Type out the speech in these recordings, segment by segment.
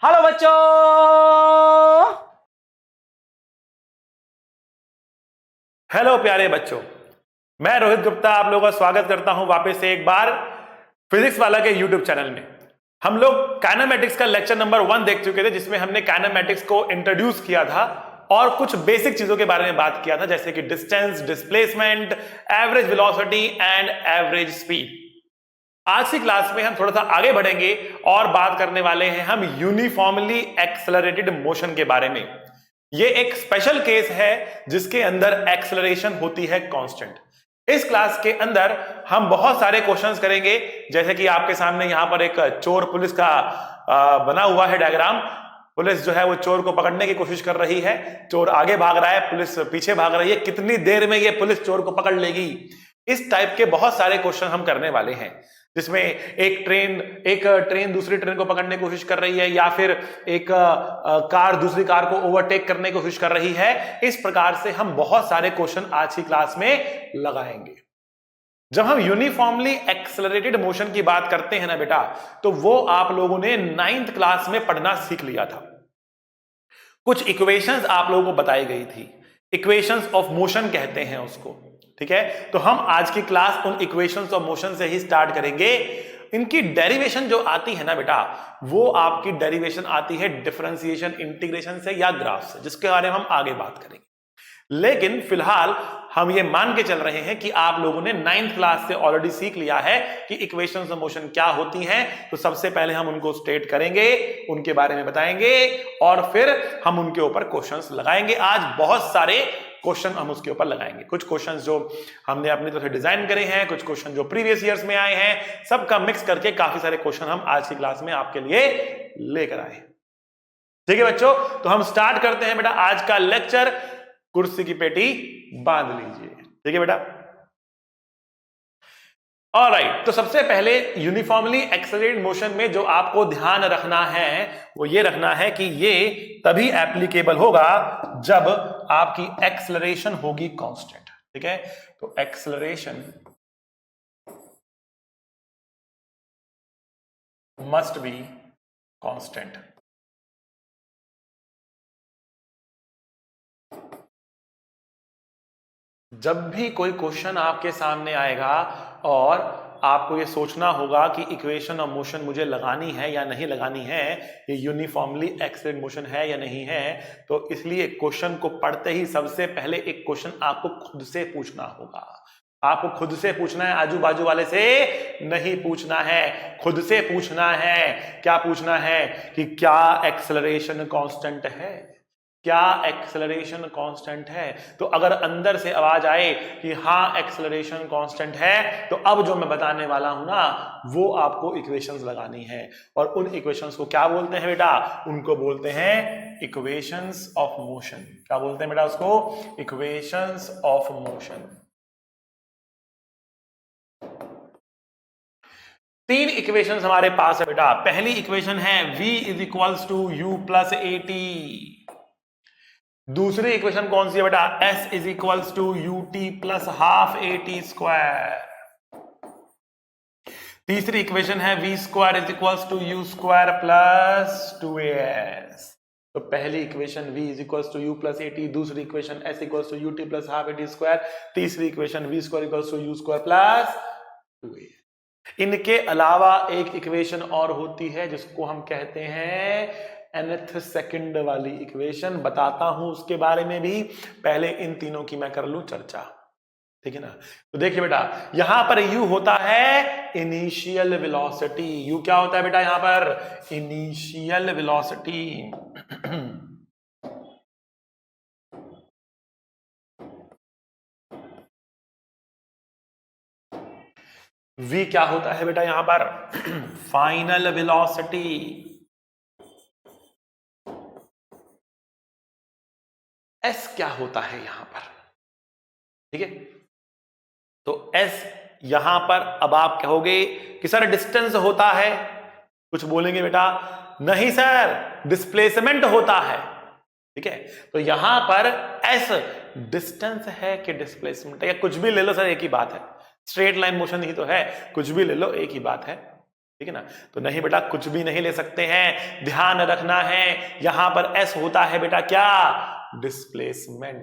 Hello बच्चों। Hello प्यारे बच्चों, मैं रोहित गुप्ता आप लोगों का स्वागत करता हूं वापस से एक बार फिजिक्स वाला के यूट्यूब चैनल में। हम लोग काइनेमेटिक्स का लेक्चर नंबर 1 देख चुके थे, जिसमें हमने काइनेमेटिक्स को इंट्रोड्यूस किया था और कुछ बेसिक चीजों के बारे में बात किया था, जैसे कि distance, displacement, average velocity and average speed. आज की क्लास में हम थोड़ा सा आगे बढ़ेंगे और बात करने वाले हैं हम यूनिफॉर्मली एक्सेलरेटेड मोशन के बारे में। ये एक स्पेशल केस है जिसके अंदर एक्सेलरेशन होती है कांस्टेंट। इस क्लास के अंदर हम बहुत सारे क्वेश्चंस करेंगे, जैसे कि आपके सामने यहां पर एक चोर पुलिस का बना हुआ है डायग्राम। पुलिस जो है वो चोर को पकड़ने की कोशिश कर रही है, चोर आगे भाग रहा है, पुलिस पीछे भाग रही है, कितनी देर में ये पुलिस चोर को पकड़ लेगी। इस टाइप के बहुत सारे क्वेश्चन हम करने वाले हैं, जिसमें एक ट्रेन दूसरी ट्रेन को पकड़ने की कोशिश कर रही है, या फिर एक कार दूसरी कार को ओवरटेक करने की कोशिश कर रही है। इस प्रकार से हम बहुत सारे क्वेश्चन आज की क्लास में लगाएंगे। जब हम यूनिफॉर्मली एक्सेलरेटेड मोशन की बात करते हैं ना बेटा, तो वो आप लोगों ने 9th क्लास में पढ़ना सीख लिया था। कुछ इक्वेशंस आप लोगों को बताई गई थी, इक्वेशंस ऑफ मोशन कहते हैं उसको, ठीक है। तो हम आज की क्लास उन इक्वेशंस ऑफ मोशन से ही स्टार्ट करेंगे। इनकी डेरिवेशन जो आती है ना बेटा, वो आपकी डेरिवेशन आती है डिफरेंशिएशन, इंटीग्रेशन से या ग्राफ से, जिसके बारे में हम आगे बात करेंगे। लेकिन फिलहाल हम ये मान के चल रहे हैं कि आप लोगों ने 9th क्लास से ऑलरेडी सीख लिया है कि इक्वेशंस ऑफ मोशन क्या होती हैं। तो सबसे पहले हम उनको स्टेट करेंगे, उनके बारे में बताएंगे और फिर हम उनके ऊपर क्वेश्चंस लगाएंगे। आज बहुत सारे क्वेश्चन हम उसके ऊपर लगाएंगे। कुछ क्वेश्चन जो हमने अपनी तरफ से डिजाइन करे हैं, कुछ क्वेश्चन जो प्रीवियस ईयर्स में आए हैं, सबका मिक्स करके काफी सारे क्वेश्चन हम आज की क्लास में आपके लिए लेकर आए। ठीक है बच्चों, तो हम स्टार्ट करते हैं बेटा आज का लेक्चर। कुर्सी की पेटी बांध लीजिए, ठीक है बेटा। ऑलराइट, तो सबसे पहले यूनिफॉर्मली एक्सेलरेटेड मोशन में जो आपको ध्यान रखना है वो ये रखना है कि ये तभी एप्लीकेबल होगा जब आपकी एक्सेलरेशन होगी कांस्टेंट, ठीक है। तो एक्सेलरेशन मस्ट बी कांस्टेंट। जब भी कोई क्वेश्चन आपके सामने आएगा और आपको ये सोचना होगा कि इक्वेशन ऑफ मोशन मुझे लगानी है या नहीं लगानी है, ये यूनिफॉर्मली एक्सेलरेटेड मोशन है या नहीं है, तो इसलिए क्वेश्चन को पढ़ते ही सबसे पहले एक क्वेश्चन आपको खुद से पूछना होगा। आपको खुद से पूछना है, आजू बाजू वाले से नहीं पूछना है, खुद से पूछना है। क्या पूछना है कि क्या एक्सेलरेशन कांस्टेंट है, क्या एक्सेलरेशन कांस्टेंट है। तो अगर अंदर से आवाज आए कि हाँ एक्सेलरेशन कांस्टेंट है, तो अब जो मैं बताने वाला हूं ना, वो आपको इक्वेशंस लगानी है। और उन इक्वेशंस को क्या बोलते हैं बेटा? उनको बोलते हैं इक्वेशंस ऑफ मोशन। क्या बोलते हैं बेटा उसको? Equations of motion. 3 इक्वेशंस हमारे पास है बेटा। पहली इक्वेशन है v is equals to u plus a t. दूसरी इक्वेशन कौन सी है बेटा? s is equals to u t plus half a t square. तीसरी इक्वेशन है v square is equals to u square plus 2as। तो पहली equation v is equals to u plus a t, दूसरी equation s equals to u t plus half a t square, तीसरी equation v square equals to u square plus 2a। इनके अलावा एक equation और होती है जिसको हम कहते हैं nth सेकंड वाली इक्वेशन। बताता हूं उसके बारे में भी, पहले इन तीनों की मैं कर लूं चर्चा, ठीक है ना। तो देखिए बेटा, यहां पर u होता है इनिशियल वेलोसिटी। u क्या होता है बेटा यहां पर? Initial velocity. v क्या होता है बेटा यहां पर? Final velocity. s क्या होता है यहां पर? ठीक है, तो s यहां पर अब आप कहोगे कि सर डिस्टेंस होता है। कुछ बोलेंगे बेटा नहीं सर डिस्प्लेसमेंट होता है, ठीक है। तो यहां पर s डिस्टेंस है कि डिस्प्लेसमेंट है, या कुछ भी ले लो सर एक ही बात है। स्ट्रेट लाइन मोशन ही तो है, कुछ भी ले लो एक ही बात है। ठीक है ना। तो नहीं बेटा, कुछ भी नहीं ले सकते हैं, ध्यान रखना है यहां पर एस होता है बेटा क्या, डिस्प्लेसमेंट।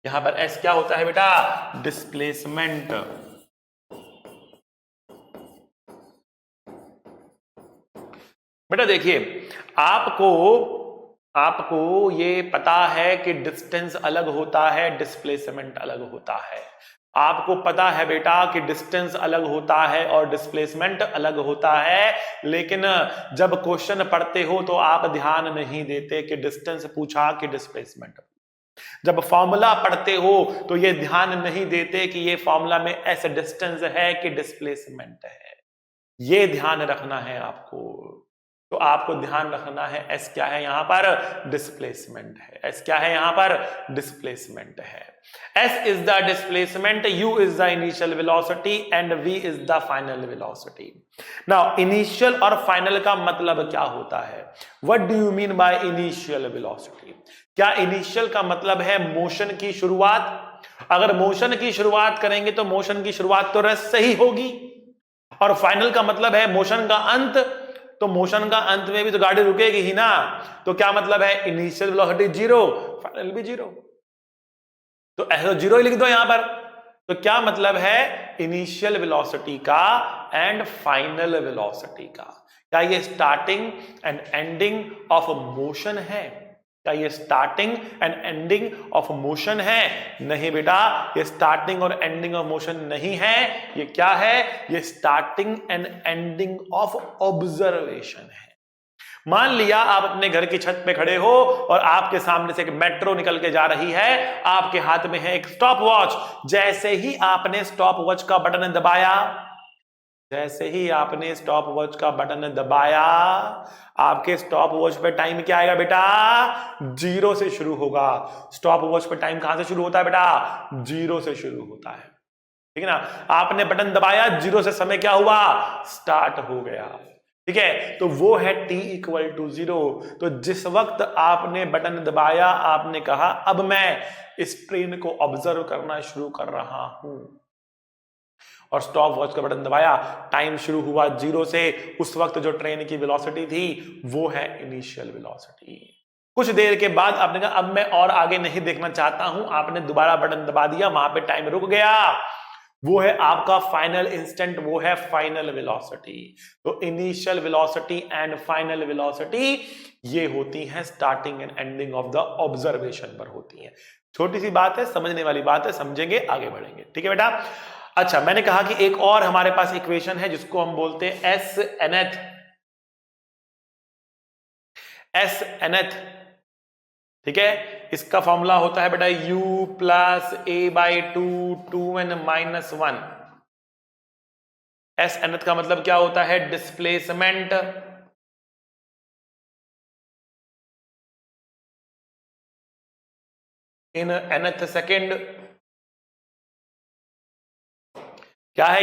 यहां पर एस क्या होता है बेटा, डिस्प्लेसमेंट। बेटा देखिए, आपको ये पता है कि डिस्टेंस अलग होता है, डिस्प्लेसमेंट अलग होता है। आपको पता है बेटा कि डिस्टेंस अलग होता है और डिस्प्लेसमेंट अलग होता है, लेकिन जब क्वेश्चन पढ़ते हो तो आप ध्यान नहीं देते कि डिस्टेंस पूछा कि डिस्प्लेसमेंट। जब फॉर्मूला पढ़ते हो तो ये ध्यान नहीं देते कि ये फॉर्मूला में एस डिस्टेंस है कि डिस्प्लेसमेंट है। ये ध्यान रखना है आपको। तो आपको ध्यान रखना है एस क्या है यहां पर, डिस्प्लेसमेंट है। एस क्या है यहां पर, डिस्प्लेसमेंट है। S is the displacement, u is the initial velocity and v is the final velocity. Now initial और फाइनल का मतलब क्या होता है, what do you mean by initial velocity? क्या इनिशियल का मतलब है मोशन की शुरुआत? अगर मोशन की शुरुआत करेंगे तो मोशन की शुरुआत तो रेस्ट से ही होगी, और फाइनल का मतलब है मोशन का अंत, तो मोशन का अंत में भी तो गाड़ी रुकेगी ही ना। तो क्या मतलब है, इनिशियल वेलोसिटी जीरो, फाइनल भी जीरो। तो ऐसा जीरो ही लिख दो यहां पर। तो क्या मतलब है इनिशियल वेलोसिटी का एंड फाइनल वेलोसिटी का? क्या ये starting and ending of motion है? क्या ये starting and ending of motion है? नहीं बेटा, ये स्टार्टिंग और एंडिंग ऑफ मोशन नहीं है। ये क्या है, ये starting and ending of observation है। मान लिया आप अपने घर की छत पे खड़े हो और आपके सामने से एक मेट्रो निकल के जा रही है, आपके हाथ में है एक स्टॉप वॉच। जैसे ही आपने स्टॉप वॉच का बटन दबाया, जैसे ही आपने स्टॉप वॉच का बटन दबाया, आपके स्टॉप वॉच पे टाइम क्या आएगा बेटा, जीरो से शुरू होगा। स्टॉप वॉच पे टाइम कहां से शुरू होता है बेटा, जीरो से शुरू होता है। ठीक है ना। आपने बटन दबाया, जीरो से समय क्या हुआ, स्टार्ट हो गया। ठीक है, तो वो है t इक्वल टू जीरो। तो जिस वक्त आपने बटन दबाया, आपने कहा अब मैं इस ट्रेन को ऑब्जर्व करना शुरू कर रहा हूं, और स्टॉप वॉच का बटन दबाया, टाइम शुरू हुआ जीरो से। उस वक्त जो ट्रेन की वेलोसिटी थी वो है इनिशियल वेलोसिटी। कुछ देर के बाद आपने कहा अब मैं और आगे नहीं देखना चाहता हूं, आपने दोबारा बटन दबा दिया, वहां पे टाइम रुक गया, वो है आपका फाइनल इंस्टेंट, वो है फाइनल वेलोसिटी। तो initial velocity and final velocity ये होती हैं starting and ending of the observation पर होती हैं। छोटी सी बात है, समझने वाली बात है, समझेंगे आगे बढ़ेंगे। ठीक है बेटा। अच्छा, मैंने कहा कि एक और हमारे पास इक्वेशन है जिसको हम बोलते हैं एस एनएथ। एस एनएथ, ठीक है, इसका फॉर्मूला होता है बेटा u plus a by two n minus one. S nth का मतलब क्या होता है, डिस्प्लेसमेंट इन nth सेकेंड। क्या है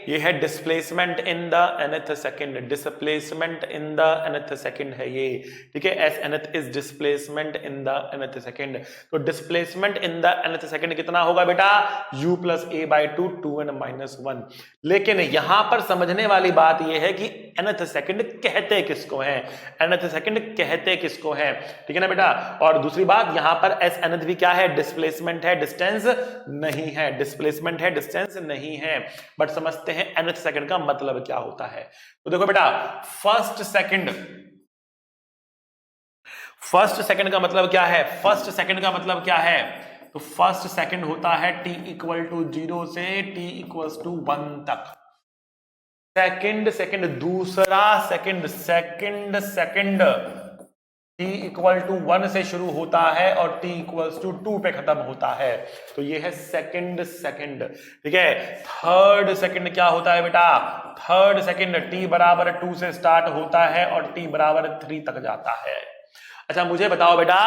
ये है displacement in the nth second. Displacement in the nth second है ये। ठीक है, S nth is displacement in the nth second. तो displacement in the nth second कितना होगा बेटा, u plus a by two n minus one. लेकिन यहां पर समझने वाली बात यह है कि nth सेकेंड कहते किसको है, nth सेकेंड कहते किसको है। ठीक है ना बेटा। और दूसरी बात, यहां पर एस nth भी क्या है, डिस्प्लेसमेंट है, डिस्टेंस नहीं है। डिस्प्लेसमेंट है, डिस्टेंस नहीं है। बट समझते हैं nth सेकंड का मतलब क्या होता है। तो देखो बेटा, फर्स्ट सेकंड का मतलब क्या है, फर्स्ट सेकंड का मतलब क्या है, तो फर्स्ट सेकंड होता है t इक्वल टू जीरो से t इक्वल टू वन तक। सेकंड दूसरा second t equal to one से शुरू होता है और t इक्वल टू टू पे खत्म होता है। तो ये है सेकंड। ठीक है। थर्ड सेकंड क्या होता है बेटा, थर्ड सेकंड t बराबर टू से स्टार्ट होता है और t बराबर थ्री तक जाता है। अच्छा मुझे बताओ बेटा,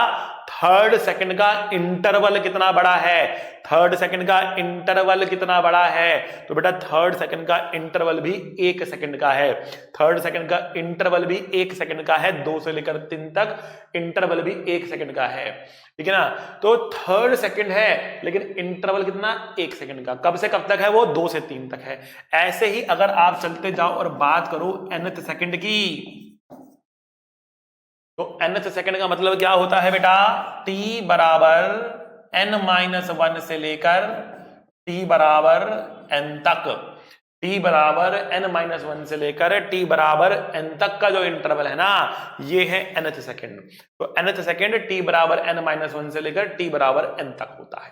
थर्ड सेकंड का इंटरवल कितना बड़ा है? थर्ड सेकंड का इंटरवल कितना बड़ा है? तो बेटा थर्ड सेकंड का इंटरवल भी 1 सेकंड का है। थर्ड सेकंड का इंटरवल भी 1 सेकंड का है। 2 से लेकर 3 तक इंटरवल भी 1 सेकंड का है, ठीक है ना। तो थर्ड सेकंड है लेकिन इंटरवल कितना? 1 सेकंड का। कब से कब तक है वो? 2 से 3 तक है। ऐसे ही अगर आप चलते जाओ और बात करो nth सेकंड की, तो nth सेकंड का मतलब क्या होता है बेटा? t बराबर n-1 से लेकर t बराबर n तक, t बराबर n-1 से लेकर t बराबर n तक का जो इंटरवल है ना, ये है nth सेकंड। तो nth सेकंड t बराबर n-1 से लेकर t बराबर n तक होता है।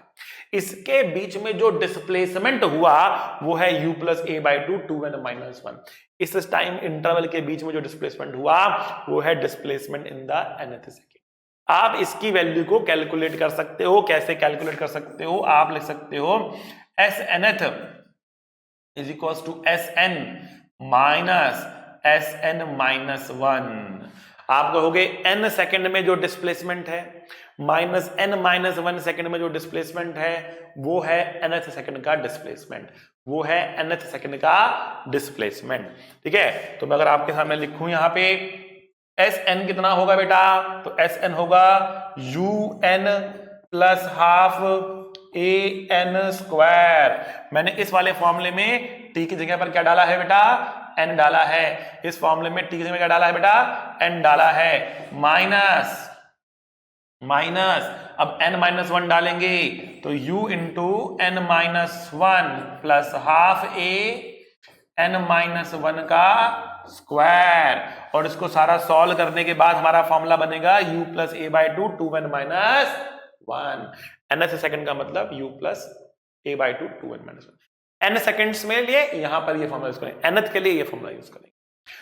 इसके बीच में जो डिस्प्लेसमेंट हुआ वो है u plus a by 2 2n-1। इस टाइम इंटरवल के बीच में जो डिस्प्लेसमेंट हुआ वो है displacement in the nth second. आप इसकी वैल्यू को कैलकुलेट कर सकते हो। कैसे कैलकुलेट कर सकते हो? आप लिख सकते हो s nth is equal to s n minus s n minus 1। आप कहोगे n सेकंड में जो डिस्प्लेसमेंट है माइनस n-1 सेकंड में जो डिस्प्लेसमेंट है वो है nth सेकंड का डिस्प्लेसमेंट, वो है nth सेकंड का डिस्प्लेसमेंट, ठीक है। तो मैं अगर आपके सामने लिखूं यहां पे एस एन कितना होगा बेटा? तो एस एन होगा u n plus half a n square. मैंने इस वाले फॉर्मूले में टी की जगह पर क्या डाला है बेटा? एन डाला है। इस फॉर्मूले में टी की जगह क्या डाला है बेटा? एन डाला है। माइनस अब n-1 डालेंगे तो u into n-1 plus half a n-1 का स्क्वायर, और इसको सारा सॉल्व करने के बाद हमारा फॉर्मूला बनेगा u plus a by 2 2n-1। nth second का मतलब u plus a by 2 2n-1। n seconds में लिए यहां पर ये फॉर्मूला यूज करें, nth के लिए ये फॉर्मूला यूज करें।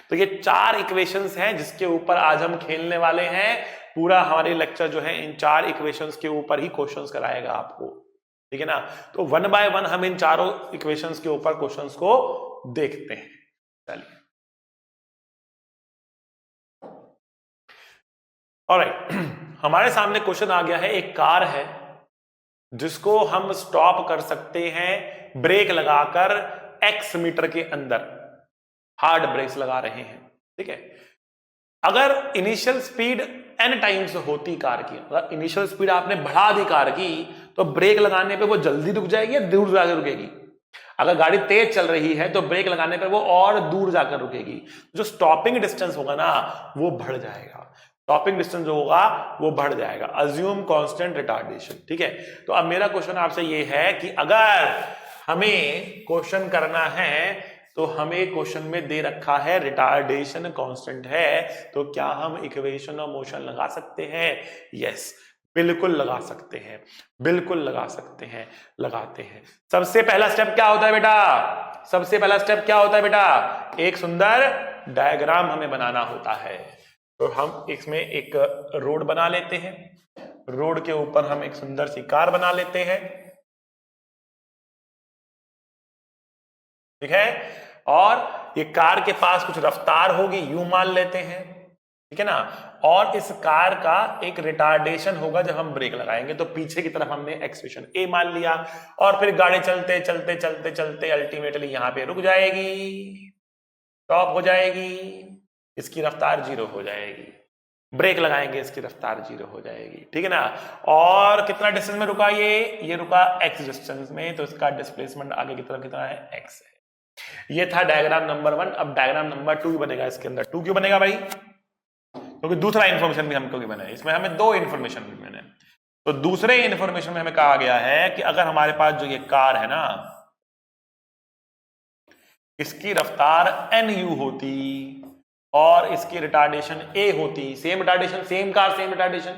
तो ये 4 इक्वेशंस हैं जिसके ऊपर आज हम खेलने वाले हैं। पूरा हमारे लेक्चर जो है इन 4 इक्वेशंस के ऊपर ही क्वेश्चंस कराएगा आपको, ठीक है ना। तो 1 बाय 1 हम इन चारों इक्वेशंस के ऊपर क्वेश्चंस को देखते हैं। चलिए ऑलराइट, हमारे सामने क्वेश्चन आ गया है। एक कार है जिसको हम स्टॉप कर सकते हैं ब्रेक लगाकर x मीटर के अंदर, हार्ड ब्रेक्स लगा रहे हैं, ठीक है। अगर इनिशियल स्पीड n टाइम्स होती कार की, अगर इनिशियल स्पीड आपने बढ़ा दी कार की तो ब्रेक लगाने पे वो जल्दी रुक जाएगी या दूर जाकर रुकेगी? अगर गाड़ी तेज चल रही है तो ब्रेक लगाने पे वो और दूर जाकर रुकेगी। जो स्टॉपिंग डिस्टेंस होगा ना वो बढ़ जाएगा। स्टॉपिंग डिस्टेंस जो होगा वो बढ़ जाएगा। अज्यूम कांस्टेंट रिटार्डेशन, ठीक है। तो अब मेरा क्वेश्चन आपसे ये है कि अगर हमें क्वेश्चन करना है तो हमें क्वेश्चन में दे रखा है रिटार्डेशन कांस्टेंट है, तो क्या हम इक्वेशन ऑफ मोशन लगा सकते हैं? यस, बिल्कुल लगा सकते हैं, बिल्कुल लगा सकते हैं, लगाते हैं। सबसे पहला स्टेप क्या होता है बेटा? सबसे पहला स्टेप क्या होता है बेटा? एक सुंदर डायग्राम हमें बनाना होता है। तो हम इसमें एक रोड बना लेते हैं, रोड के ऊपर हम एक सुंदर सी कार बना लेते हैं, ठीक है। और ये कार के पास कुछ रफ्तार होगी, यू मान लेते हैं, ठीक है ना। और इस कार का एक रिटार्डेशन होगा जब हम ब्रेक लगाएंगे, तो पीछे की तरफ हमने एक्सप्रेशन ए मान लिया। और फिर गाड़ी चलते चलते चलते चलते अल्टीमेटली यहां पे रुक जाएगी, स्टॉप हो जाएगी, इसकी रफ्तार 0 हो जाएगी। ब्रेक लगाएंगे, इसकी रफ्तार 0 हो जाएगी, ठीक है ना। और कितना डिस्टेंस में रुका ये रुका x डिस्टेंस में, तो इसका डिस्प्लेसमेंट आगे की तरफ कितना है? x है। ये था डायग्राम नंबर 1। अब डायग्राम नंबर 2 बनेगा इसके अंदर। 2 क्यों बनेगा भाई? क्योंकि दूसरा इंफॉर्मेशन भी हमको गिवन है, इसमें हमें 2 इंफॉर्मेशन गिवन है। तो दूसरे इंफॉर्मेशन में हमें कहा गया है कि अगर हमारे पास जो ये कार है ना, इसकी रफ्तार nu होती और इसकी रिटार्डेशन a होती, same retardation, same car same retardation,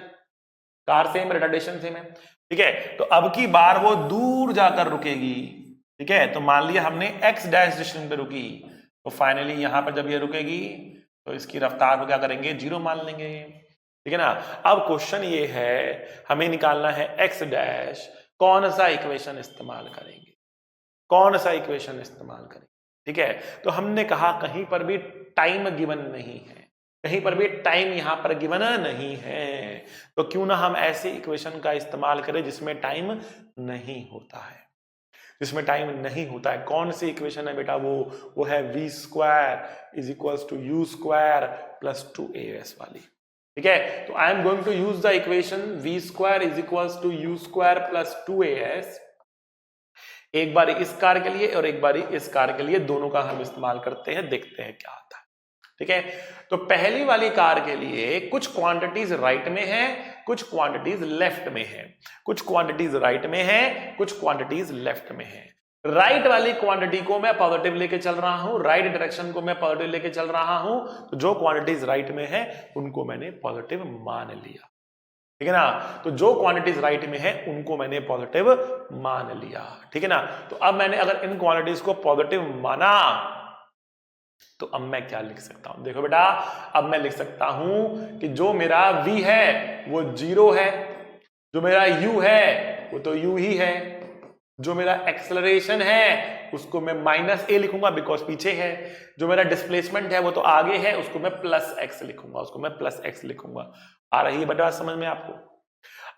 car same retardation same है, ठीक है। तो अब की बार वो दूर जाकर रुकेगी, ठीक है। तो मान लिया हमने x डैश डिस्टेंस पे रुकी, तो फाइनली यहां पर जब ये रुकेगी तो इसकी रफ्तार को क्या करेंगे? 0 मान लेंगे, ठीक है ना। अब क्वेश्चन ये है, हमें निकालना है x डैश। कौन सा इक्वेशन इस्तेमाल करेंगे? कौन सा इक्वेशन इस्तेमाल करेंगे? ठीक है। तो हमने कहा कहीं पर भी टाइम गिवन नहीं है, कहीं पर भी टाइम यहां पर गिवन नहीं है, तो क्यों ना हम ऐसी इक्वेशन का इस्तेमाल करें जिसमें टाइम नहीं होता है, जिसमें टाइम नहीं होता है। कौन सी इक्वेशन है बेटा? वो है v square is equals to u square plus 2as वाली। ठीक है, तो I am going to use the equation v square is equals to u square plus 2as, एक बार इस कार के लिए और एक बार इस कार के लिए, दोनों का हम इस्तेमाल करते हैं, देखते हैं क्या आता है। ठीक है, तो पहली वाली कार के लिए कुछ क्वांटिटीज राइट में है, कुछ क्वांटिटीज लेफ्ट में है, कुछ क्वांटिटीज राइट में है, कुछ क्वांटिटीज लेफ्ट में है। राइट वाली क्वांटिटी को मैं पॉजिटिव लेके चल रहा हूं, राइट डायरेक्शन को मैं पॉजिटिव लेके चल रहा हूं, तो जो क्वांटिटीज राइट में है उनको मैंने पॉजिटिव मान लिया। ठीक है ना, तो जो क्वांटिटीज राइट में है उनको मैंने पॉजिटिव मान लिया। ठीक है ना, तो अब मैंने अगर इन क्वांटिटीज को पॉजिटिव माना तो अब मैं क्या लिख सकता हूं? देखो बेटा, अब मैं लिख सकता हूं कि जो मेरा v है वो 0 है, जो मेरा u है वो तो u ही है, जो मेरा एक्सेलरेशन है उसको मैं -a लिखूंगा बिकॉज पीछे है, जो मेरा डिस्प्लेसमेंट है वो तो आगे है, उसको मैं +x लिखूंगा, उसको मैं +x लिखूंगा। आ रही है बेटा समझ में आपको?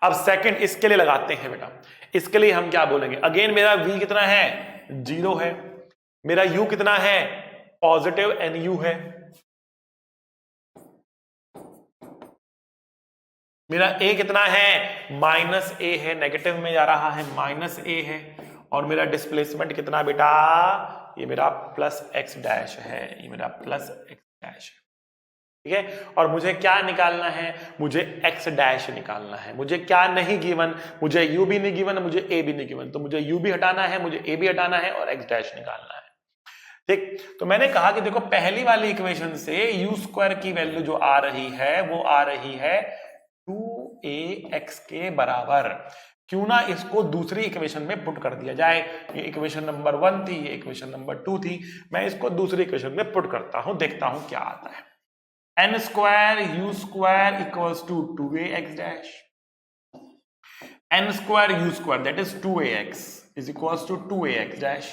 अब सेकंड इसके लिए लगाते हैं बेटा, इसके लिए हम क्या बोलेंगे? अगेन मेरा v कितना है? 0 है, मेरा u कितना है? पॉजिटिव nu है, मेरा a कितना है? -a है, नेगेटिव में जा रहा है, -a है, और मेरा डिस्प्लेसमेंट कितना बेटा? ये मेरा +x डैश है, ये मेरा +x डैश है। ठीक है, और मुझे क्या निकालना है? मुझे x डैश निकालना है। मुझे क्या नहीं गिवन? मुझे u भी नहीं गिवन, मुझे a भी नहीं गिवन, तो मुझे u भी हटाना है, मुझे a भी हटाना है और x डैश निकालना है। ठीक, तो मैंने कहा कि देखो पहली वाली इक्वेशन से u स्क्वायर की वैल्यू जो आ रही है वो आ रही है 2ax के बराबर। क्यों ना इसको दूसरी इक्वेशन में पुट कर दिया जाए? ये इक्वेशन नंबर 1 थी, ये इक्वेशन नंबर 2 थी, मैं इसको दूसरी इक्वेशन में पुट करता हूं, देखता हूं क्या आता है। n square u square equals to 2ax dash, n square u square that is 2ax is equals to 2ax dash.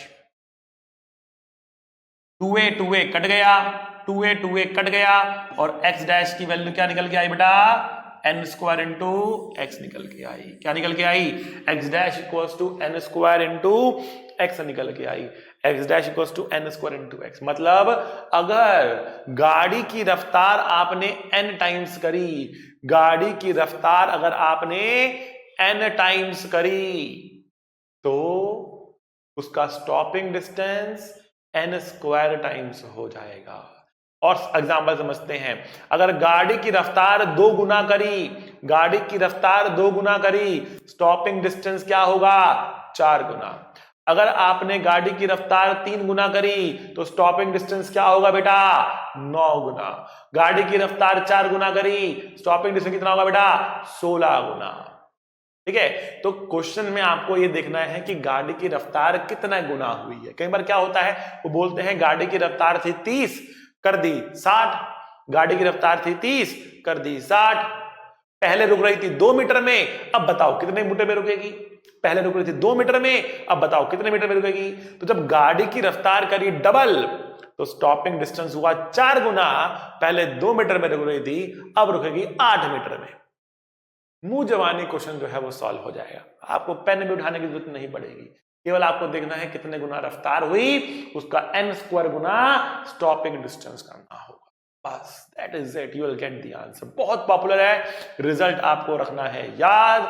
2a cut गया, 2a कट गया, और x डैश की वैल्यू क्या निकल के आई बेटा? n स्क्वायर इंटू एक्स निकल के आई। क्या निकल के आई? x dash equals to n square into x निकल के आई। x dash equals to n square into x, मतलब अगर गाड़ी की रफ्तार आपने n टाइम्स करी, गाड़ी की रफ्तार अगर आपने n टाइम्स करी तो उसका stopping distance n square times हो जाएगा। और एग्जांपल समझते हैं, अगर गाड़ी की रफ्तार 2 गुना करी, गाड़ी की रफ्तार 2 गुना करी, स्टॉपिंग डिस्टेंस क्या होगा? 4 गुना। अगर आपने गाड़ी की रफ्तार 3 गुना करी तो स्टॉपिंग डिस्टेंस क्या होगा बेटा? 9 गुना। गाड़ी की रफ्तार 4 गुना करी, स्टॉपिंग डिस्टेंस कितना होगा बेटा? 16 गुना। ठीक है, तो क्वेश्चन में आपको ये देखना है कि गाड़ी की रफ्तार कितना गुना हुई है। कई बार क्या होता है, वो बोलते हैं गाड़ी की रफ्तार थी 30 कर दी 60, गाड़ी की रफ्तार थी 30 कर दी 60, पहले रुक रही थी 2 मीटर में, अब बताओ कितने मीटर में रुकेगी? पहले रुक रही थी 2 मीटर में, अब बताओ कितने मीटर में रुकेगी? तो जब गाड़ी की रफ्तार करी डबल तो स्टॉपिंग डिस्टेंस हुआ 4 गुना, पहले 2 मीटर में रुक रही थी, अब रुकेगी 8 मीटर में। मुंह जवानी क्वेश्चन जो है वो सॉल्व हो जाएगा, आपको पेन भी उठाने की जरूरत नहीं पड़ेगी, केवल आपको देखना है कितने गुना रफ्तार हुई, उसका n स्क्वायर गुना स्टॉपिंग डिस्टेंस करना होगा, बस that is it, you will get the answer. बहुत पॉपुलर है, रिजल्ट आपको रखना है याद।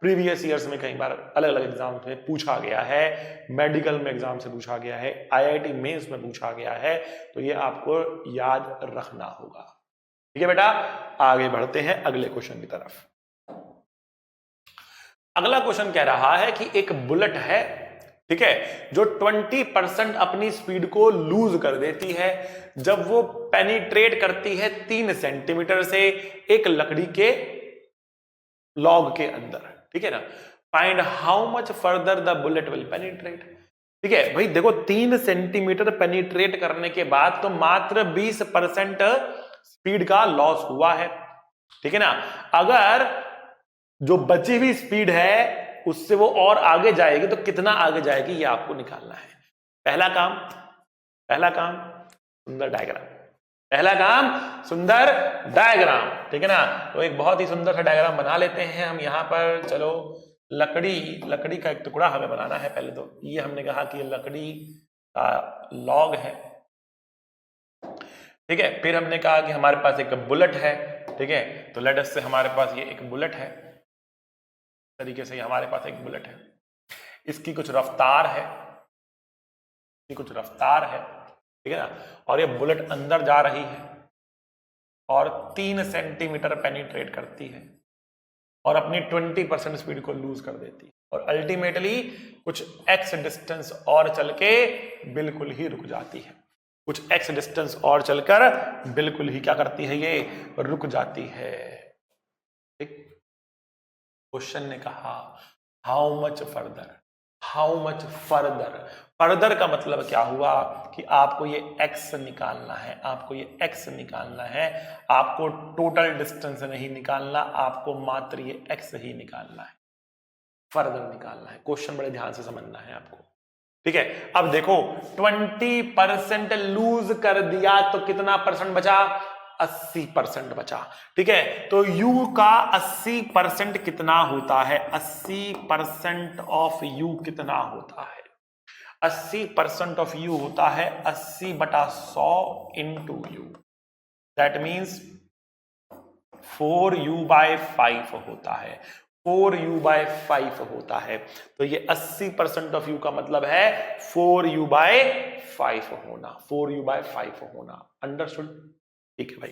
प्रीवियस ईयर्स में कई बार अलग अलग एग्जाम में पूछा गया है, मेडिकल में एग्जाम से पूछा गया है, IIT मेंस में पूछा गया है, तो ये आपको याद रखना होगा। ठीक है बेटा, आगे बढ़ते हैं अगले क्वेश्चन की तरफ। अगला क्वेश्चन कह रहा है कि एक बुलेट है, ठीक है, जो 20% अपनी स्पीड को लूज कर देती है जब वो पेनिट्रेट करती है 3 सेंटीमीटर से एक लकड़ी के लॉग के अंदर। ठीक है ना, find how much further the bullet will penetrate. ठीक है भाई, देखो 3 सेंटीमीटर पेनिट्रेट करने के बाद तो मात्र 20% स्पीड का लॉस हुआ है। ठीक है ना, अगर जो बची हुई स्पीड है उससे वो और आगे जाएगी तो कितना आगे जाएगी ये आपको निकालना है। पहला काम सुंदर डायग्राम, पहला काम सुंदर डायग्राम, ठीक है ना। तो एक बहुत ही सुंदर सा डायग्राम बना लेते हैं हम यहाँ पर। चलो लकड़ी का एक टुकड़ा हमें बनाना है पहले। तो ये हमने कहा कि ये लकड़ी का लॉग है, ठीक है। फिर हमने कहा कि हमारे पास एक बुलेट है, ठीक है। तो लेट अस से हमारे पास ये एक बुलेट है, तरीके से हमारे पास एक बुलेट है, इसकी कुछ रफ्तार है, ठीक है ना। और ये बुलेट अंदर जा रही है और 3 सेंटीमीटर पेनिट्रेट करती है और अपनी 20% स्पीड को लूज कर देती है और अल्टीमेटली कुछ एक्स डिस्टेंस और चल के बिल्कुल ही रुक जाती है। कुछ एक्स डिस्टेंस और चलकर बिल्कुल ही क्या करती है, ये रुक जाती है। ठीक। क्वेश्चन ने कहा हाउ मच फर्दर, फर्दर का मतलब क्या हुआ कि आपको ये x निकालना है, आपको टोटल डिस्टेंस नहीं निकालना, आपको मात्र ये x ही निकालना है, फर्दर निकालना है। क्वेश्चन बड़े ध्यान से समझना है आपको, ठीक है। अब देखो 20% लूज कर दिया तो कितना परसेंट बचा, 80% बचा, ठीक है। तो u का 80% कितना होता है, 80% ऑफ u कितना होता है, 80% ऑफ u होता है 80/100 into u, that means 4u/5 होता है, 4u/5 होता है। तो ये 80% ऑफ u का मतलब है 4u/5 होना, 4u/5 होना। अंडरस्टूड, ठीक है भाई।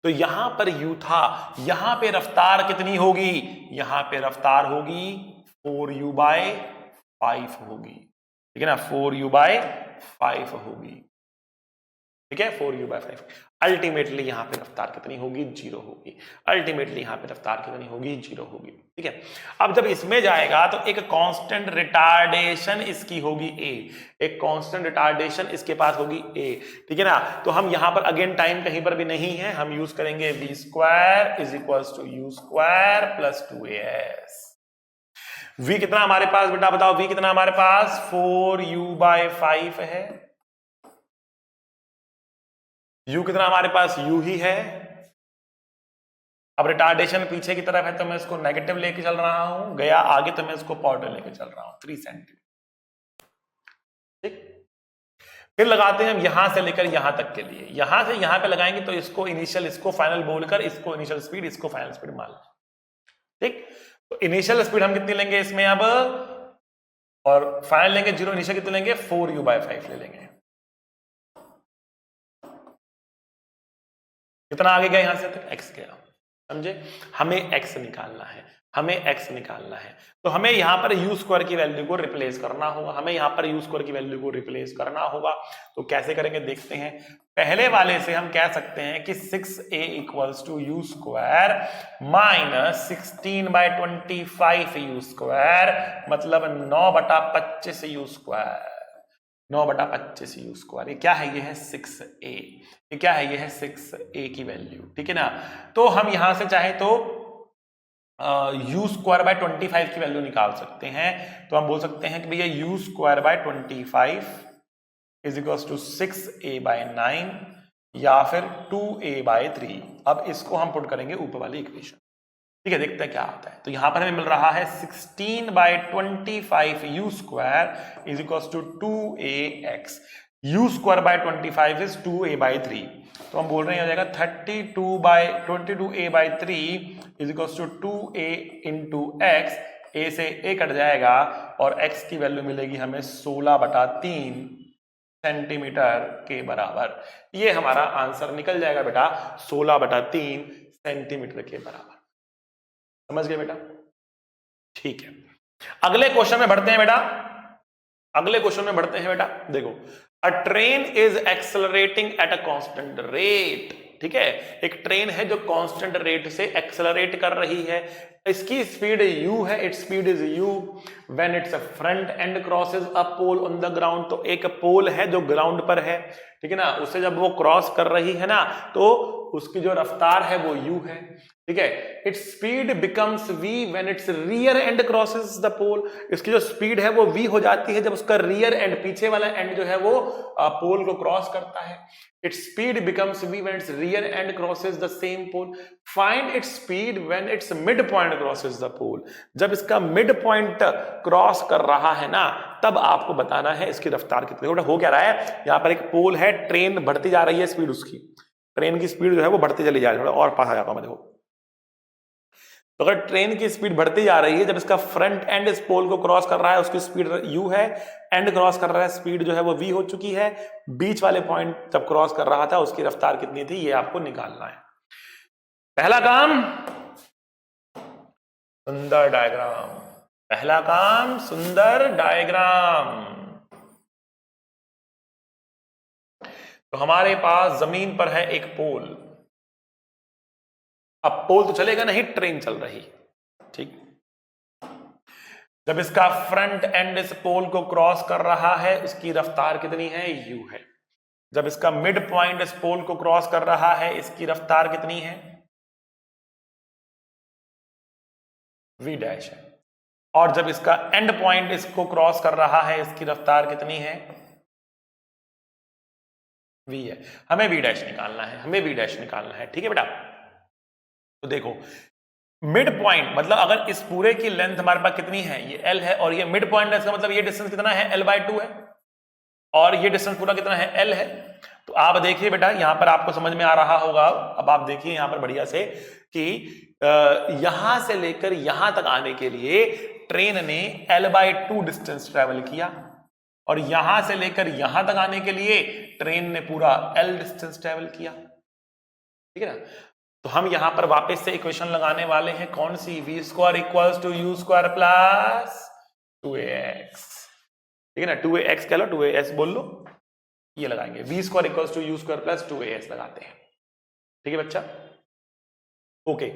तो यहां पर u था, यहां पे रफ्तार कितनी होगी, यहां पे रफ्तार होगी 4u/5 होगी, ठीक है ना, 4u/5 होगी, ठीक है, 4u/5। अल्टीमेटली यहां पे रफ्तार कितनी होगी, 0 होगी। अल्टीमेटली यहां पे रफ्तार कितनी होगी, 0 होगी, ठीक है। अब जब इसमें जाएगा तो एक कांस्टेंट रिटार्डेशन इसकी होगी a, एक कांस्टेंट रिटार्डेशन इसके पास होगी a, ठीक है ना। तो हम यहां पर अगेन टाइम कहीं पर भी नहीं है, हम यूज करेंगे v² = u² + 2as। v कितना हमारे पास बेटा बताओ, v कितना हमारे पास 4u/5 है, u कितना हमारे पास, u ही है। अब रिटार्डेशन पीछे की तरफ है तो मैं इसको नेगेटिव लेके चल रहा हूं, गया आगे तो मैं इसको पॉजिटिव लेके चल रहा हूं, 3 सेंटीमीटर, ठीक। फिर लगाते हैं हम यहां से लेकर यहां तक के लिए, यहां से यहां पे लगाएंगे तो इसको इनिशियल, इसको फाइनल बोलकर इसको इनिशियल स्पीड, इसको फाइनल स्पीड मान लो, ठीक। तो इनिशियल स्पीड हम कितनी लेंगे इसमें अब, और फाइनल लेंगे 0, इनिशियल कितने लेंगे 4u/5 ले लेंगे। कितना आगे गया यहां से तक, x गया, समझे। हमें x निकालना है, तो हमें यहां पर u² की वैल्यू को रिप्लेस करना होगा, तो कैसे करेंगे देखते हैं। पहले वाले से हम कह सकते हैं कि 6a = u² - 16/25 u², मतलब 9/25 u², 9/25 u²। ये क्या है, ये है 6a, ये क्या है, ये है 6a की वैल्यू, ठीक है ना। तो हम यहां से चाहे तो u²/25 की वैल्यू निकाल सकते हैं। तो हम बोल सकते हैं कि भैया u²/25 = 6a/9 या फिर 2a/3। अब इसको हम पुट करेंगे ऊपर वाली इक्वेशन, ठीक है, देखते हैं क्या आता है। तो यहां पर हमें मिल रहा है 16/25 u² = 2ax, u²/25 is 2a/3, तो हम बोल रहे हैं हो जाएगा 22a/3 = 2a × x, a से a कट जाएगा और x की वैल्यू मिलेगी हमें 16/3 सेंटीमीटर के बराबर। ये हमारा आंसर निकल जाएगा बेटा 16/3 सेंटीमीटर के बराबर। समझ गए बेटा, ठीक है। अगले क्वेश्चन में बढ़ते हैं बेटा, देखो, अ train is accelerating at a constant rate, ठीक है। एक ट्रेन है जो कांस्टेंट रेट से एक्सेलरेट कर रही है, इसकी स्पीड u है, it's speed is u when it's front end crosses a pole on the ground. तो एक पोल है जो ग्राउंड पर है, ठीक है ना, उससे जब वो क्रॉस कर रही है ना तो उसकी जो रफ्तार है वो u है, ठीक है। It's speed becomes v when its rear end crosses the pole, इसकी जो स्पीड है वो v हो जाती है जब उसका रियर एंड, पीछे वाला एंड जो है वो पोल को क्रॉस करता है। It's speed becomes v when its rear end crosses the same pole. Find its speed when its mid point crosses the pole, जब इसका मिड पॉइंट क्रॉस कर रहा है ना तब आपको बताना है इसकी रफ्तार कितनी है। हो क्या रहा है, यहाँ पर एक पोल है, ट्रेन बढ़ती जा रही है स्पीड, उसकी ट्रेन की स्पीड जो है वो बढ़ती चली जा रही है। थोड़ा और पास आ जाता हूं मैं, देखो तो अगर ट्रेन की स्पीड बढ़ती जा रही है, जब इसका फ्रंट एंड इस पोल को क्रॉस कर रहा है उसकी स्पीड u है, एंड क्रॉस कर रहा है स्पीड जो है वो v हो चुकी है, बीच वाले पॉइंट जब क्रॉस कर रहा था उसकी रफ्तार कितनी थी ये आपको निकालना है। पहला काम सुंदर डायग्राम, पहला काम सुंदर डायग्राम। तो हमारे पास जमीन पर है एक पोल, अब पोल तो चलेगा नहीं, ट्रेन चल रही, ठीक। जब इसका फ्रंट एंड इस पोल को क्रॉस कर रहा है इसकी रफ्तार कितनी है, u है। जब इसका मिड पॉइंट इस पोल को क्रॉस कर रहा है इसकी रफ्तार कितनी है, v डैश है। और जब इसका एंड पॉइंट इसको क्रॉस कर रहा है इसकी रफ्तार कितनी है, v है। हमें v डैश निकालना है, हमें v डैश निकालना है, ठीक है बेटा। तो देखो मिड पॉइंट मतलब अगर इस पूरे की लेंथ हमारे पास कितनी है, ये l है, और ये मिड पॉइंट है, इसका मतलब ये डिस्टेंस कितना है, l/2 है, और ये डिस्टेंस पूरा कितना है, l है। तो आप देखिए बेटा यहां पर आपको समझ में आ रहा होगा, अब आप देखिए यहां पर बढ़िया से कि यहां से लेकर यहां तक आने के लिए ट्रेन ने l/2 डिस्टेंस ट्रेवल किया, और यहां से लेकर यहां तक आने के लिए ट्रेन ने पूरा l डिस्टेंस ट्रेवल किया, ठीक है ना। तो हम यहां पर वापस से इक्वेशन लगाने वाले हैं, कौन सी, v square equals to u square plus 2ax, ठीक है ना। 2ax कह लो, 2as बोल लो, ये लगाएंगे, v square equals to u square plus 2as लगाते हैं, ठीक है बच्चा, ओके।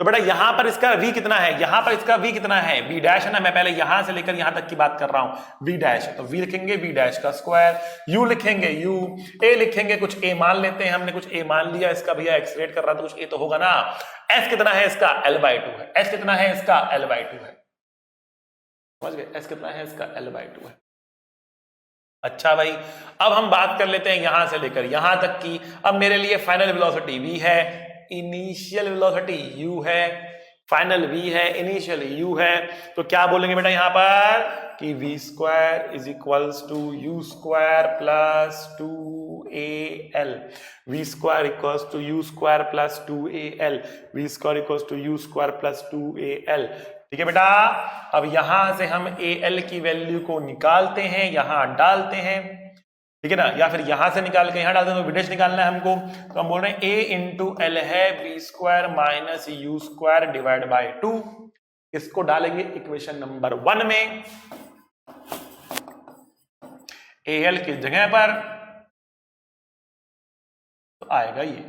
तो बेटा यहां पर इसका v कितना है, यहां पर इसका v कितना है, v डैश है ना, मैं पहले यहां से लेकर यहां तक की बात कर रहा हूं, v डैश है तो v लिखेंगे v डैश का स्क्वायर, u लिखेंगे u, a लिखेंगे, कुछ a मान लेते हैं, हमने कुछ a मान लिया, इसका भैया एक्सलेट कर रहा था, कुछ a तो होगा ना। s कितना है इसका, l/2 है, s कितना है इसका, l/2 है, समझ गए, s कितना है इसका, l/2 है। अच्छा भाई अब हम बात कर लेते हैं यहां से लेकर यहां तक की। अब मेरे लिए फाइनल वेलोसिटी v है, इनिशियल वेलोसिटी u है, फाइनल v है, इनिशियल u है, तो क्या बोलेंगे बेटा यहां पर कि v square is equals to u square plus 2al, v square equals to u square plus 2al, v square equals to u square plus 2al, ठीक है बेटा। अब यहां से हम al की वैल्यू को निकालते हैं, यहां डालते हैं, ठीक है ना, या फिर यहां से निकाल के यहां डालते हैं, तो v डैश निकालना है हमको, तो हम बोल रहे हैं a इंटू एल है v square minus u square divide by 2, इसको डालेंगे इक्वेशन नंबर 1 में, al की जगह पर, तो आएगा ये,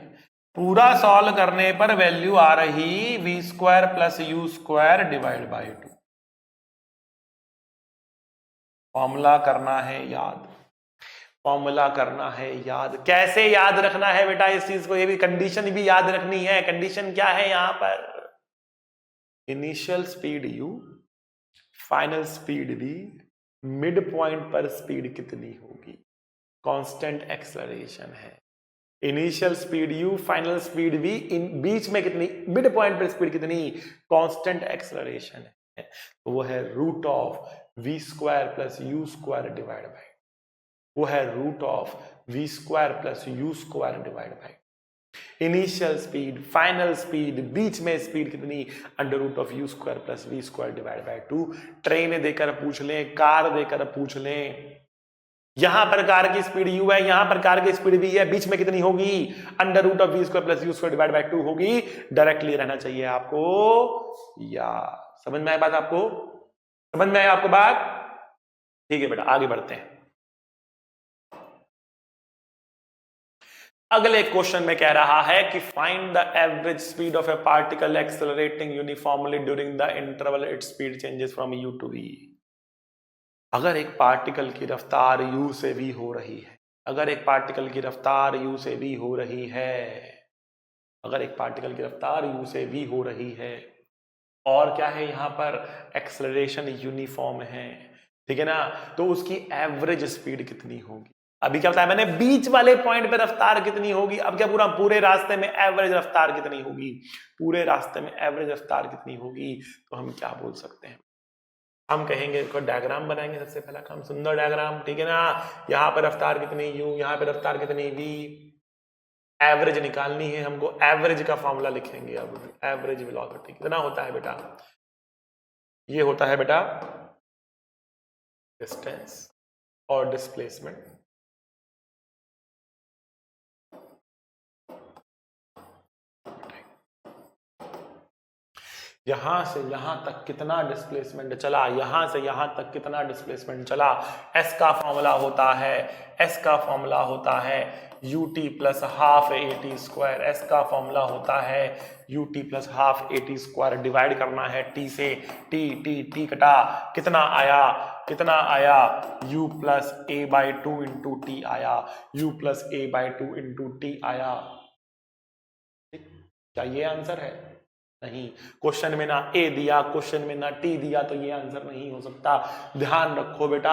पूरा सॉल्व करने पर वैल्यू आ रही v square plus u square divide by 2। Formula करना है याद, फॉर्मूला करना है याद, कैसे याद रखना है बेटा इस चीज को, ये भी कंडीशन भी याद रखनी है। कंडीशन क्या है यहां पर, initial speed u, final speed v, mid point पर स्पीड कितनी होगी, कांस्टेंट एक्सेलरेशन है। Initial speed u, final speed v, इन बीच में कितनी, मिड पॉइंट पर स्पीड कितनी, कांस्टेंट एक्सेलरेशन है, तो वो है root of v square plus u square divide by, वो है root of v square plus u square divide by initial speed, final speed, बीच में स्पीड कितनी, under root of u square plus v square divide by 2। Train देकर पूछ लें, car देकर पूछ लें, यहां पर कार की स्पीड u है, यहां पर कार की स्पीड v है, बीच में कितनी होगी, under root of v square plus u square divide by 2 होगी। डायरेक्टली रहना चाहिए आपको, या समझ में आई बात, आपको समझ में आई आपको बात, ठीक है बेटा आगे बढ़ते हैं। अगले क्वेश्चन में कह रहा है कि find the average speed of a particle accelerating uniformly during the interval its speed changes from u to v। अगर एक पार्टिकल की रफ्तार u से v हो रही है अगर एक पार्टिकल की रफ्तार u से v हो रही है, अगर एक पार्टिकल की रफ्तार u से v हो रही है और क्या है यहाँ पर एक्सेलरेशन यूनिफॉर्म है, ठीक है ना, तो उसकी एवरेज स्पीड कितनी होगी। अभी क्या बताया मैंने, बीच वाले पॉइंट पे रफ्तार कितनी होगी। अब क्या पूरे रास्ते में एवरेज रफ्तार कितनी होगी, पूरे रास्ते में एवरेज रफ्तार कितनी होगी, तो हम क्या बोल सकते हैं, हम कहेंगे डायग्राम बनाएंगे। सबसे पहला काम सुंदर डायग्राम, ठीक है ना। यहाँ पे रफ्तार कितनी u, यहाँ पे रफ्तार कितनी v, एवरेज निकालनी है हमको, एवरेज का फॉर्मूला लिखेंगे। अब एवरेज वेलोसिटी कितना होता है बेटा, ये होता है बेटा डिस्टेंस और डिस्प्लेसमेंट। यहां से यहां तक कितना डिस्प्लेसमेंट चला, यहां से यहां तक कितना डिस्प्लेसमेंट चला, एस का फॉर्मूला होता है, एस का फॉर्मूला होता है ut plus half at square, S का फॉर्मूला होता है ut plus half at square, divide करना है t से, t कटा, कितना आया, कितना आया, u plus a by two into T आया, u plus a by two into T आया। क्या ये आंसर है? नहीं, क्वेश्चन में ना ए दिया, क्वेश्चन में ना टी दिया, तो ये आंसर नहीं हो सकता। ध्यान रखो बेटा,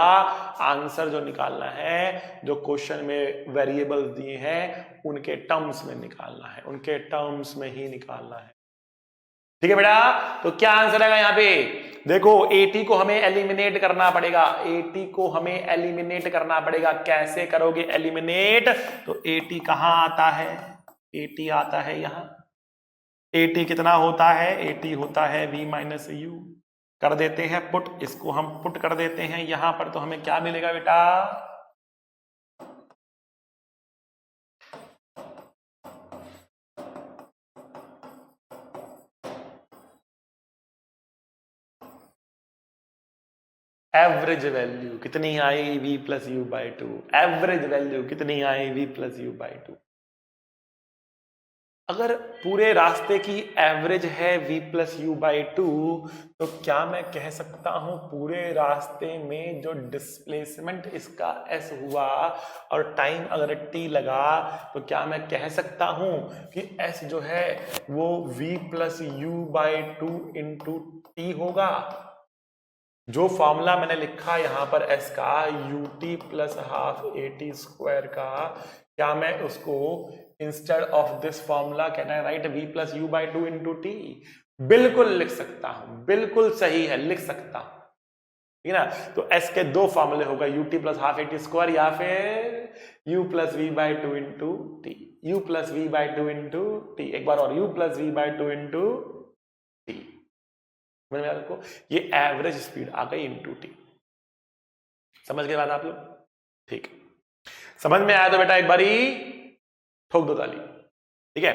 आंसर जो निकालना है, जो क्वेश्चन में वेरिएबल्स दिए हैं उनके टर्म्स में निकालना है, उनके टर्म्स में ही निकालना है, ठीक है बेटा। तो क्या आंसर आएगा यहाँ पे, देखो एटी को हमें एलिमिनेट करना पड़ेगा, एटी को हमें एलिमिनेट करना पड़ेगा। कैसे करोगे एलिमिनेट, तो एटी कहां आता है, एटी आता है यहां, एटी कितना होता है, एटी होता है v माइनस यू, कर देते हैं पुट, इसको हम पुट कर देते हैं यहां पर, तो हमें क्या मिलेगा बेटा, एवरेज वैल्यू कितनी आई v plus you by two, average value कितनी आई v plus you by two. अगर पूरे रास्ते की एवरेज है v plus you by two, तो क्या मैं कह सकता हूं पूरे रास्ते में जो डिस्प्लेसमेंट इसका s हुआ और टाइम अगर t लगा, तो क्या मैं कह सकता हूं कि s जो है वो v plus you by two into T होगा। जो फॉर्मूला मैंने लिखा यहां पर s का ut plus half at square का, क्या मैं उसको instead of this formula can I right v plus you by two into T, बिल्कुल लिख सकता हूं, बिल्कुल सही है, लिख सकता हूं, ठीक है ना। तो s के दो फॉर्मूले होगा, ut plus half at square या फिर u plus v by two into t, u plus v by two into t, एक बार और u plus v by two into t. समझ में आया आपको, ये एवरेज स्पीड आ गई इंटू टी। समझ गए बात आप लोग, ठीक, समझ में आया तो बेटा एक बारी ठोक दो ताली, ठीक है।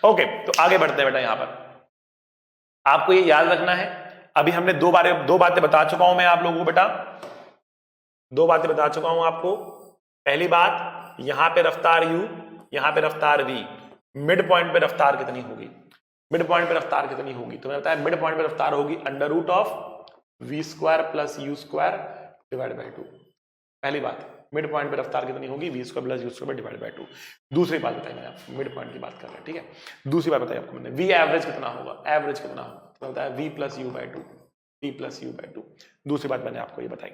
ओके, तो आगे बढ़ते हैं बेटा। यहां पर आपको ये याद रखना है, अभी हमने दो बातें बता चुका हूं मैं आप लोगों को बेटा, दो बातें बता चुका हूं आपको। पहली बात, यहां पे रफ्तार u, यहां पे रफ्तार v, मिड पॉइंट पे रफ्तार कितनी होगी, मिड पॉइंट पे रफ्तार कितनी होगी, तो मैंने बताया मिड पॉइंट पे रफ्तार होगी under root of v square plus u square divide by two. पहली बात, मिड पॉइंट पे रफ्तार कितनी होगी, v square plus u square divide by two. दूसरी बात बताई मैंने आपको, मिड पॉइंट की बात कर रहे हैं, ठीक है। दूसरी बात बताई आपको मैंने, v एवरेज कितना होगा, एवरेज कितना होगा, तो बताया v plus you by two, v plus you by two. दूसरी बात मैंने आपको ये बताई।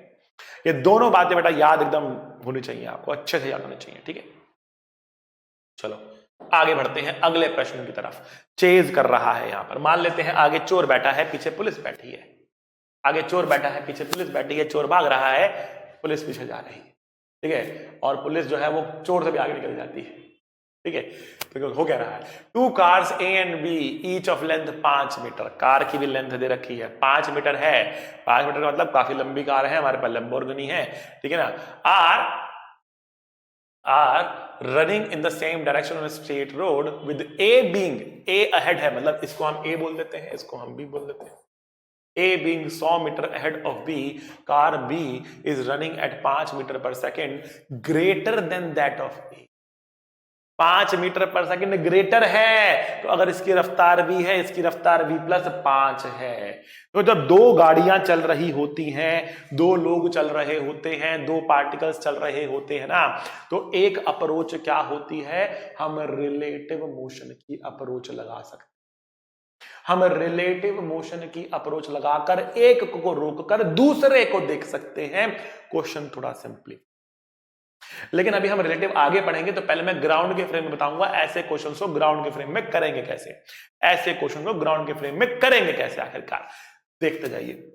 ये दोनों बातें बेटा याद एकदम होनी चाहिए, आपको अच्छे से याद होनी चाहिए, ठीक है। चलो आगे बढ़ते हैं अगले प्रश्न की तरफ। चेज कर रहा है यहां पर, मान लेते हैं आगे चोर बैठा है, पीछे पुलिस बैठी है, आगे चोर बैठा है, पीछे पुलिस बैठी है, चोर भाग रहा है, पुलिस पीछे जा रही है, ठीक है, और पुलिस जो है वो चोर से भी आगे निकल जाती है, ठीक है। तो हो क्या रहा है, two cars A and B each of length 5 metre, car की भी लेंथ दे रखी है 5 मीटर है, 5 मीटर का मतलब काफी लंबी कार है, हमारे पास लैम्बोर्गिनी है, ठीक है ना। Are running in the same direction on straight road with A being, A ahead है, मतलब इसको हम ए बोल देते हैं, इसको हम बी बोल देते हैं। A being 100 meter ahead of B, car B is running at 5 meter per second greater than that of A. 5 metre per second greater है, तो अगर इसकी रफ्तार v है, इसकी रफ्तार v प्लस 5 है। तो जब दो गाड़ियां चल रही होती हैं, दो लोग चल रहे होते हैं, दो पार्टिकल्स चल रहे होते हैं ना, तो एक अप्रोच क्या होती है, हम रिलेटिव मोशन की अप्रोच लगा सकते हैं। हम रिलेटिव मोशन की अप्रोच लगाकर एक को रोककर दूसरे को देख सकते हैं। क्वेश्चन थोड़ा सिंपली, लेकिन अभी हम रिलेटिव आगे पढ़ेंगे, तो पहले मैं ग्राउंड के फ्रेम में बताऊंगा ऐसे क्वेश्चन को ग्राउंड के फ्रेम में करेंगे कैसे, ऐसे क्वेश्चन को ग्राउंड के फ्रेम में करेंगे कैसे, आखिरकार देखते जाइए।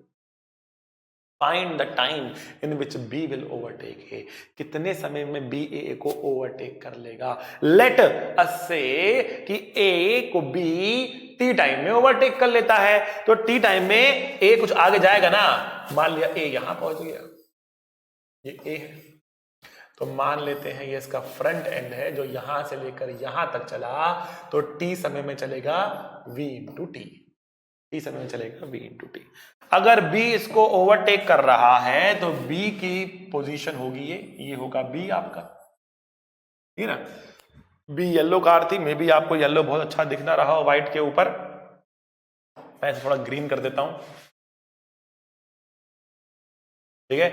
Find the time in which B will overtake A, कितने समय में बी ए को ओवरटेक कर लेगा। लेट अस से कि ए को बी टी टाइम में ओवरटेक कर लेता है, तो टी टाइम में ए कुछ आगे जाएगा ना, मान लिया ए यहां पहुंच गया, ये ए है, तो मान लेते हैं ये इसका फ्रंट एंड है जो यहां से लेकर यहां तक चला, तो टी समय में चलेगा v इंटू टी, टी समय में चलेगा v इंटू टी। अगर b इसको ओवरटेक कर रहा है तो b की पोजीशन होगी ये होगा b आपका, ठीक है ना। b येलो कार थी, मे बी आपको येलो बहुत अच्छा दिख ना रहा हो व्हाइट के ऊपर, मैं इसे थोड़ा ग्रीन कर देता हूं, ठीक है,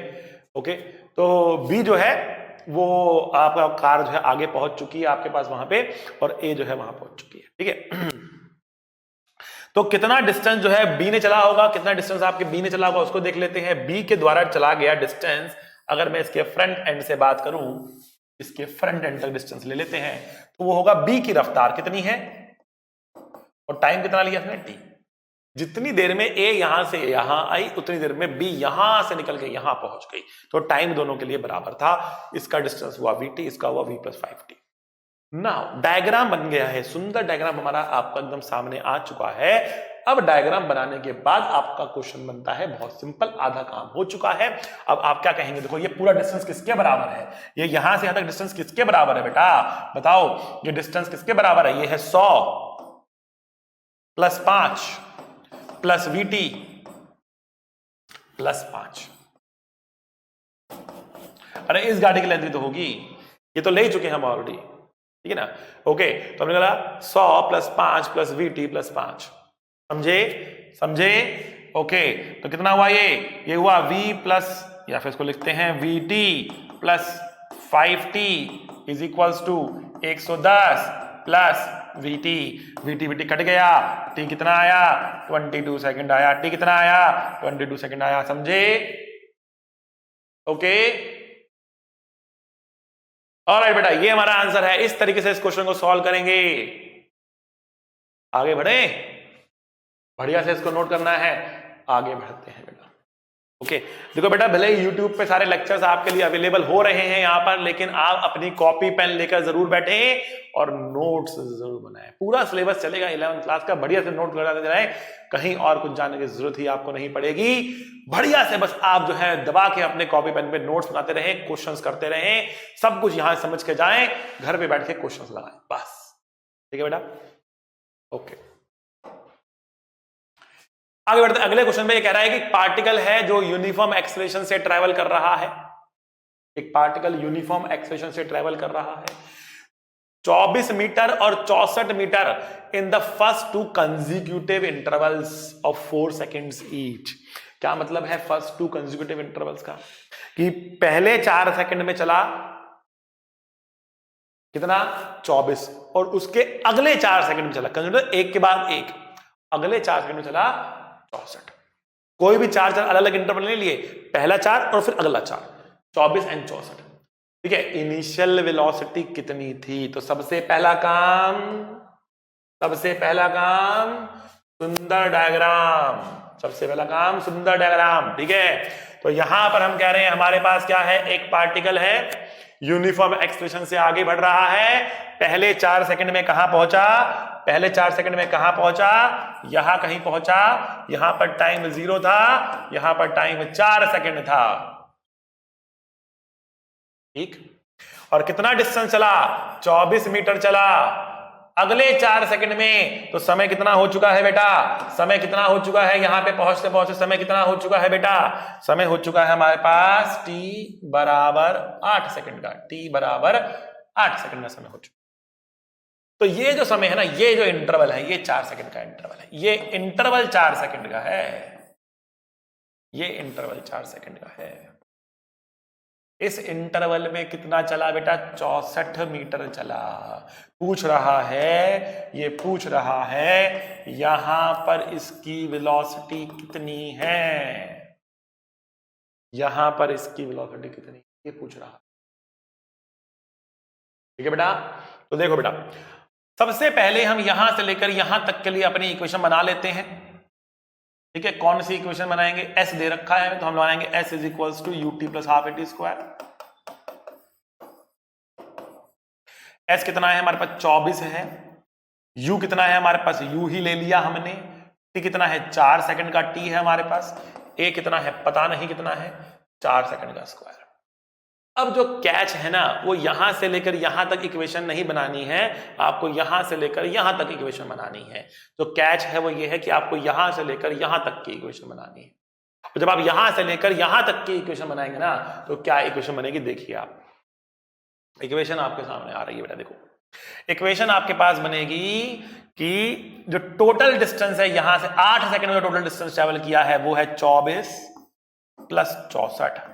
ओके। तो b जो है वो आपका कार जो है आगे पहुंच चुकी है आपके पास वहां पे, और ए जो है वहां पहुंच चुकी है, ठीक है। तो कितना डिस्टेंस जो है बी ने चला होगा, कितना डिस्टेंस आपके बी ने चला होगा उसको देख लेते हैं। बी के द्वारा चला गया डिस्टेंस, अगर मैं इसके फ्रंट एंड से बात करूं, इसके फ्रंट एंड तक डिस्टेंस ले लेते हैं, तो वो होगा बी की रफ्तार कितनी है और टाइम कितना लिया इसने टी। जितनी देर में ए यहां से यहां आई, उतनी देर में बी यहां से निकल के यहां पहुंच गई, तो टाइम दोनों के लिए बराबर था। इसका डिस्टेंस हुआ वी टी, इसका हुआ we plus 5t। Now diagram बन गया है, सुंदर डायग्राम हमारा आपका एकदम सामने आ चुका है। अब डायग्राम बनाने के बाद आपका क्वेश्चन बनता है बहुत सिंपल, आधा काम हो चुका है। अब आप क्या कहेंगे, देखो ये पूरा डिस्टेंस किसके बराबर है, ये यहां से यहां तक डिस्टेंस किसके बराबर है बेटा, बताओ ये डिस्टेंस किसके बराबर है, ये है 100 प्लस 5 प्लस वीटी प्लस 5। अरे इस गाड़ी की लेंथ भी तो होगी, ये तो ले ही चुके हैं हम ऑलरेडी, ठीक है ना। ओके, तो हमने कहा 100 प्लस 5 प्लस वीटी प्लस 5, समझे समझे। ओके, तो कितना हुआ ये हुआ v प्लस, या फिर इसको लिखते हैं vt plus 5t is equals to 110 plus vt, vt cut गया, t कितना आया 22 सेकंड आया, t कितना आया 22 सेकंड आया, समझे। ओके, ऑलराइट बेटा, ये हमारा आंसर है। इस तरीके से इस क्वेश्चन को सॉल्व करेंगे। आगे बढ़े, बढ़िया से इसको नोट करना है, आगे बढ़ते हैं बेटा। ओके, देखो बेटा, भले ही YouTube पे सारे लेक्चर्स आपके लिए अवेलेबल हो रहे हैं यहाँ पर, लेकिन आप अपनी कॉपी पेन लेकर जरूर बैठें और नोट्स जरूर बनाएं। पूरा सिलेबस चलेगा 11th क्लास का, बढ़िया से नोट लगाते जाएं, कहीं और कुछ जानने की जरूरत ही आपको नहीं पड़ेगी। बढ़िया से बस आप जो है दबा के अपने कॉपी पेन पे नोट्स बनाते रहें, क्वेश्चंस करते रहें, सब कुछ यहां समझ के जाएं, घर पे बैठ के क्वेश्चंस लगाएं, बस। ठीक है बेटा, ओके। आगे बढ़ते, अगले क्वेश्चन में ये कह रहा है कि पार्टिकल है जो यूनिफॉर्म एक्सेलरेशन से ट्रैवल कर रहा है, एक पार्टिकल यूनिफॉर्म एक्सेलरेशन से ट्रैवल कर रहा है 24 मीटर और 64 metre in the first two consecutive intervals of 4 seconds each. क्या मतलब है फर्स्ट टू कंसेक्यूटिव इंटरवल्स का, कि पहले 4 सेकंड में चला कितना 24, और उसके अगले 4 सेकंड में चला, कंसेक्यूटिव एक के बाद एक, अगले 4 सेकंड में चला 64। कोई भी 4 अलग अलग इंटरवल नहीं लिए, पहला 4 और फिर अगला 4, 24 एंड 64, ठीक है। इनिशियल वेलोसिटी कितनी थी, तो सबसे पहला काम सुंदर डायग्राम, सबसे पहला काम सुंदर डायग्राम, ठीक है। तो यहां पर हम कह रहे हैं हमारे पास क्या है, एक पार्टिकल है यूनिफॉर्म एक्सेलरेशन से आगे बढ़ रहा है, पहले 4 सेकंड में कहां पहुंचा, पहले 4 सेकंड में कहां पहुंचा, यहां कहीं पहुंचा, यहां पर टाइम 0 था, यहां पर टाइम 4 सेकंड था, ठीक। और कितना डिस्टेंस चला, 24 मीटर चला। अगले 4 सेकंड में तो समय कितना हो चुका है बेटा, समय कितना हो चुका है, यहां पे पहुंचते पहुंचते समय कितना हो चुका है बेटा, समय हो चुका है हमारे पास t बराबर 8 सेकंड का, t बराबर 8 सेकंड का समय हो चुका। तो ये जो समय है ना, ये जो इंटरवल है, ये 4 सेकंड का इंटरवल है। ये इंटरवल 4 सेकंड का है। ये इंटरवल 4 सेकंड का है। इस इंटरवल में कितना चला बेटा? 64 मीटर चला। पूछ रहा है, ये पूछ रहा है यहां पर इसकी वेलोसिटी कितनी है, यहां पर इसकी वेलोसिटी कितनी, ये पूछ रहा है। ठीक है बेटा। तो देखो बेटा, सबसे पहले हम यहां से लेकर यहां तक के लिए अपनी इक्वेशन बना लेते हैं। ठीक है, कौन सी इक्वेशन बनाएंगे? एस दे रखा है तो हम बनाएंगे s is equals to ut plus half at square. S कितना है हमारे पास? 24 है। यू कितना है हमारे पास? यू ही ले लिया हमने। टी कितना है? 4 सेकंड का टी है हमारे पास। ए कितना है? पता नहीं कितना है, 4 सेकंड का स्क्वायर। अब जो कैच है ना, वो यहां से लेकर यहां तक इक्वेशन नहीं बनानी है, आपको यहां से लेकर यहां तक इक्वेशन बनानी है। जो कैच है वो ये है कि आपको यहां से लेकर यहां तक की इक्वेशन बनानी है। तो जब आप यहां से लेकर यहां तक की इक्वेशन बनाएंगे ना, तो क्या इक्वेशन बनेगी देखिए आप। इक्वेशन आपके सामने आ रही है बेटा, देखो। इक्वेशन आपके पास बनेगी कि जो टोटल डिस्टेंस है यहां से 8 सेकंड में टोटल डिस्टेंस ट्रेवल किया है वो है 24 प्लस 64।